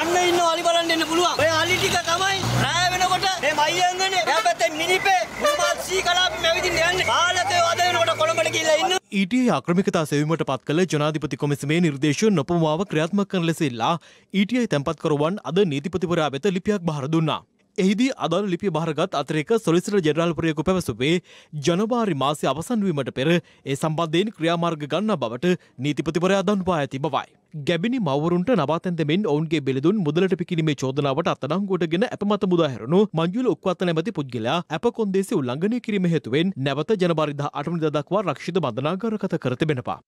අන්න ඉන්න අලි බලන්න දෙන්න පුළුවන්. ඔය අලි ටික තමයි රාය වෙනකොට මේ මයියංගනේ එහා පැත්තේ මිනිපේ මුල්මල් සී කලාපෙ මෙවිදින් යන්නේ. කාලකේ වද වෙනකොට කොළඹට ගිහිල්ලා ඉන්න. ඊටීයේ ආක්‍රමිකතා සෙවීමට පත් කළ ජනාධිපති කොමිසමේ නිර්දේශ නොපමාව ක්‍රියාත්මක කරන ලෙස ඉල්ලා ඊටීයේ තැන්පත්කරුවන් අද නීතිපතිවරයා වෙත ලිපියක් බාර දුන්නා. එහිදී අදාළ ලිපිය බාරගත් අතිරේක සොලිසිටර් ජෙනරාල්වරයෙකු පැවසුවේ ජනවාරි මාසයේ අවසන් වීමට පෙර ඒ සම්බන්ධයෙන් ක්‍රියාමාර්ග ගන්නා බවට නීතිපතිවරයා දන්වා ඇති බවයි. ගැබිනි මව්වරුන්ට නවාතැන් දෙමින් ඔවුන්ගේ බෙලිදුන් මුදලට පිකිනීමේ චෝදනාවට අත්අඩංගුවටගෙන අපමත මුදා හැරුණු මංජුල උක්වත්ත නැමැති පුද්ගලයා අප කොන්දේසි උල්ලංඝනය කිරීම හේතුවෙන් නැවත ජනවාරි 18 වෙනිදා දක්වා රක්ෂිත බන්ධනාගාරගත කර තිබෙනවා.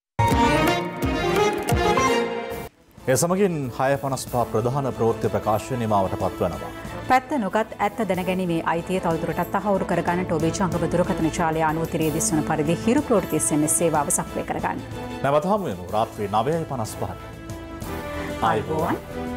ඒ සමගින් 6:55 ප්‍රධාන ප්‍රවෘත්ති ප්‍රකාශය නිමාවට පත්වනවා. පැත්ත නොගත් ඇත්ත දැනගැනීමේ අයිතිය තවදුරටත් තහවුරු කරගන්නට ඔබේ ජංගම දුරකථන ජාලය අනුව තිරේ දිස්වන පරිදි හිරු ප්‍රවෘත්ති SMS සේවාව සක්‍රිය කරගන්න. නැවත හමු වෙමු රාත්‍රී 9:55ට. ආයුබෝවන්.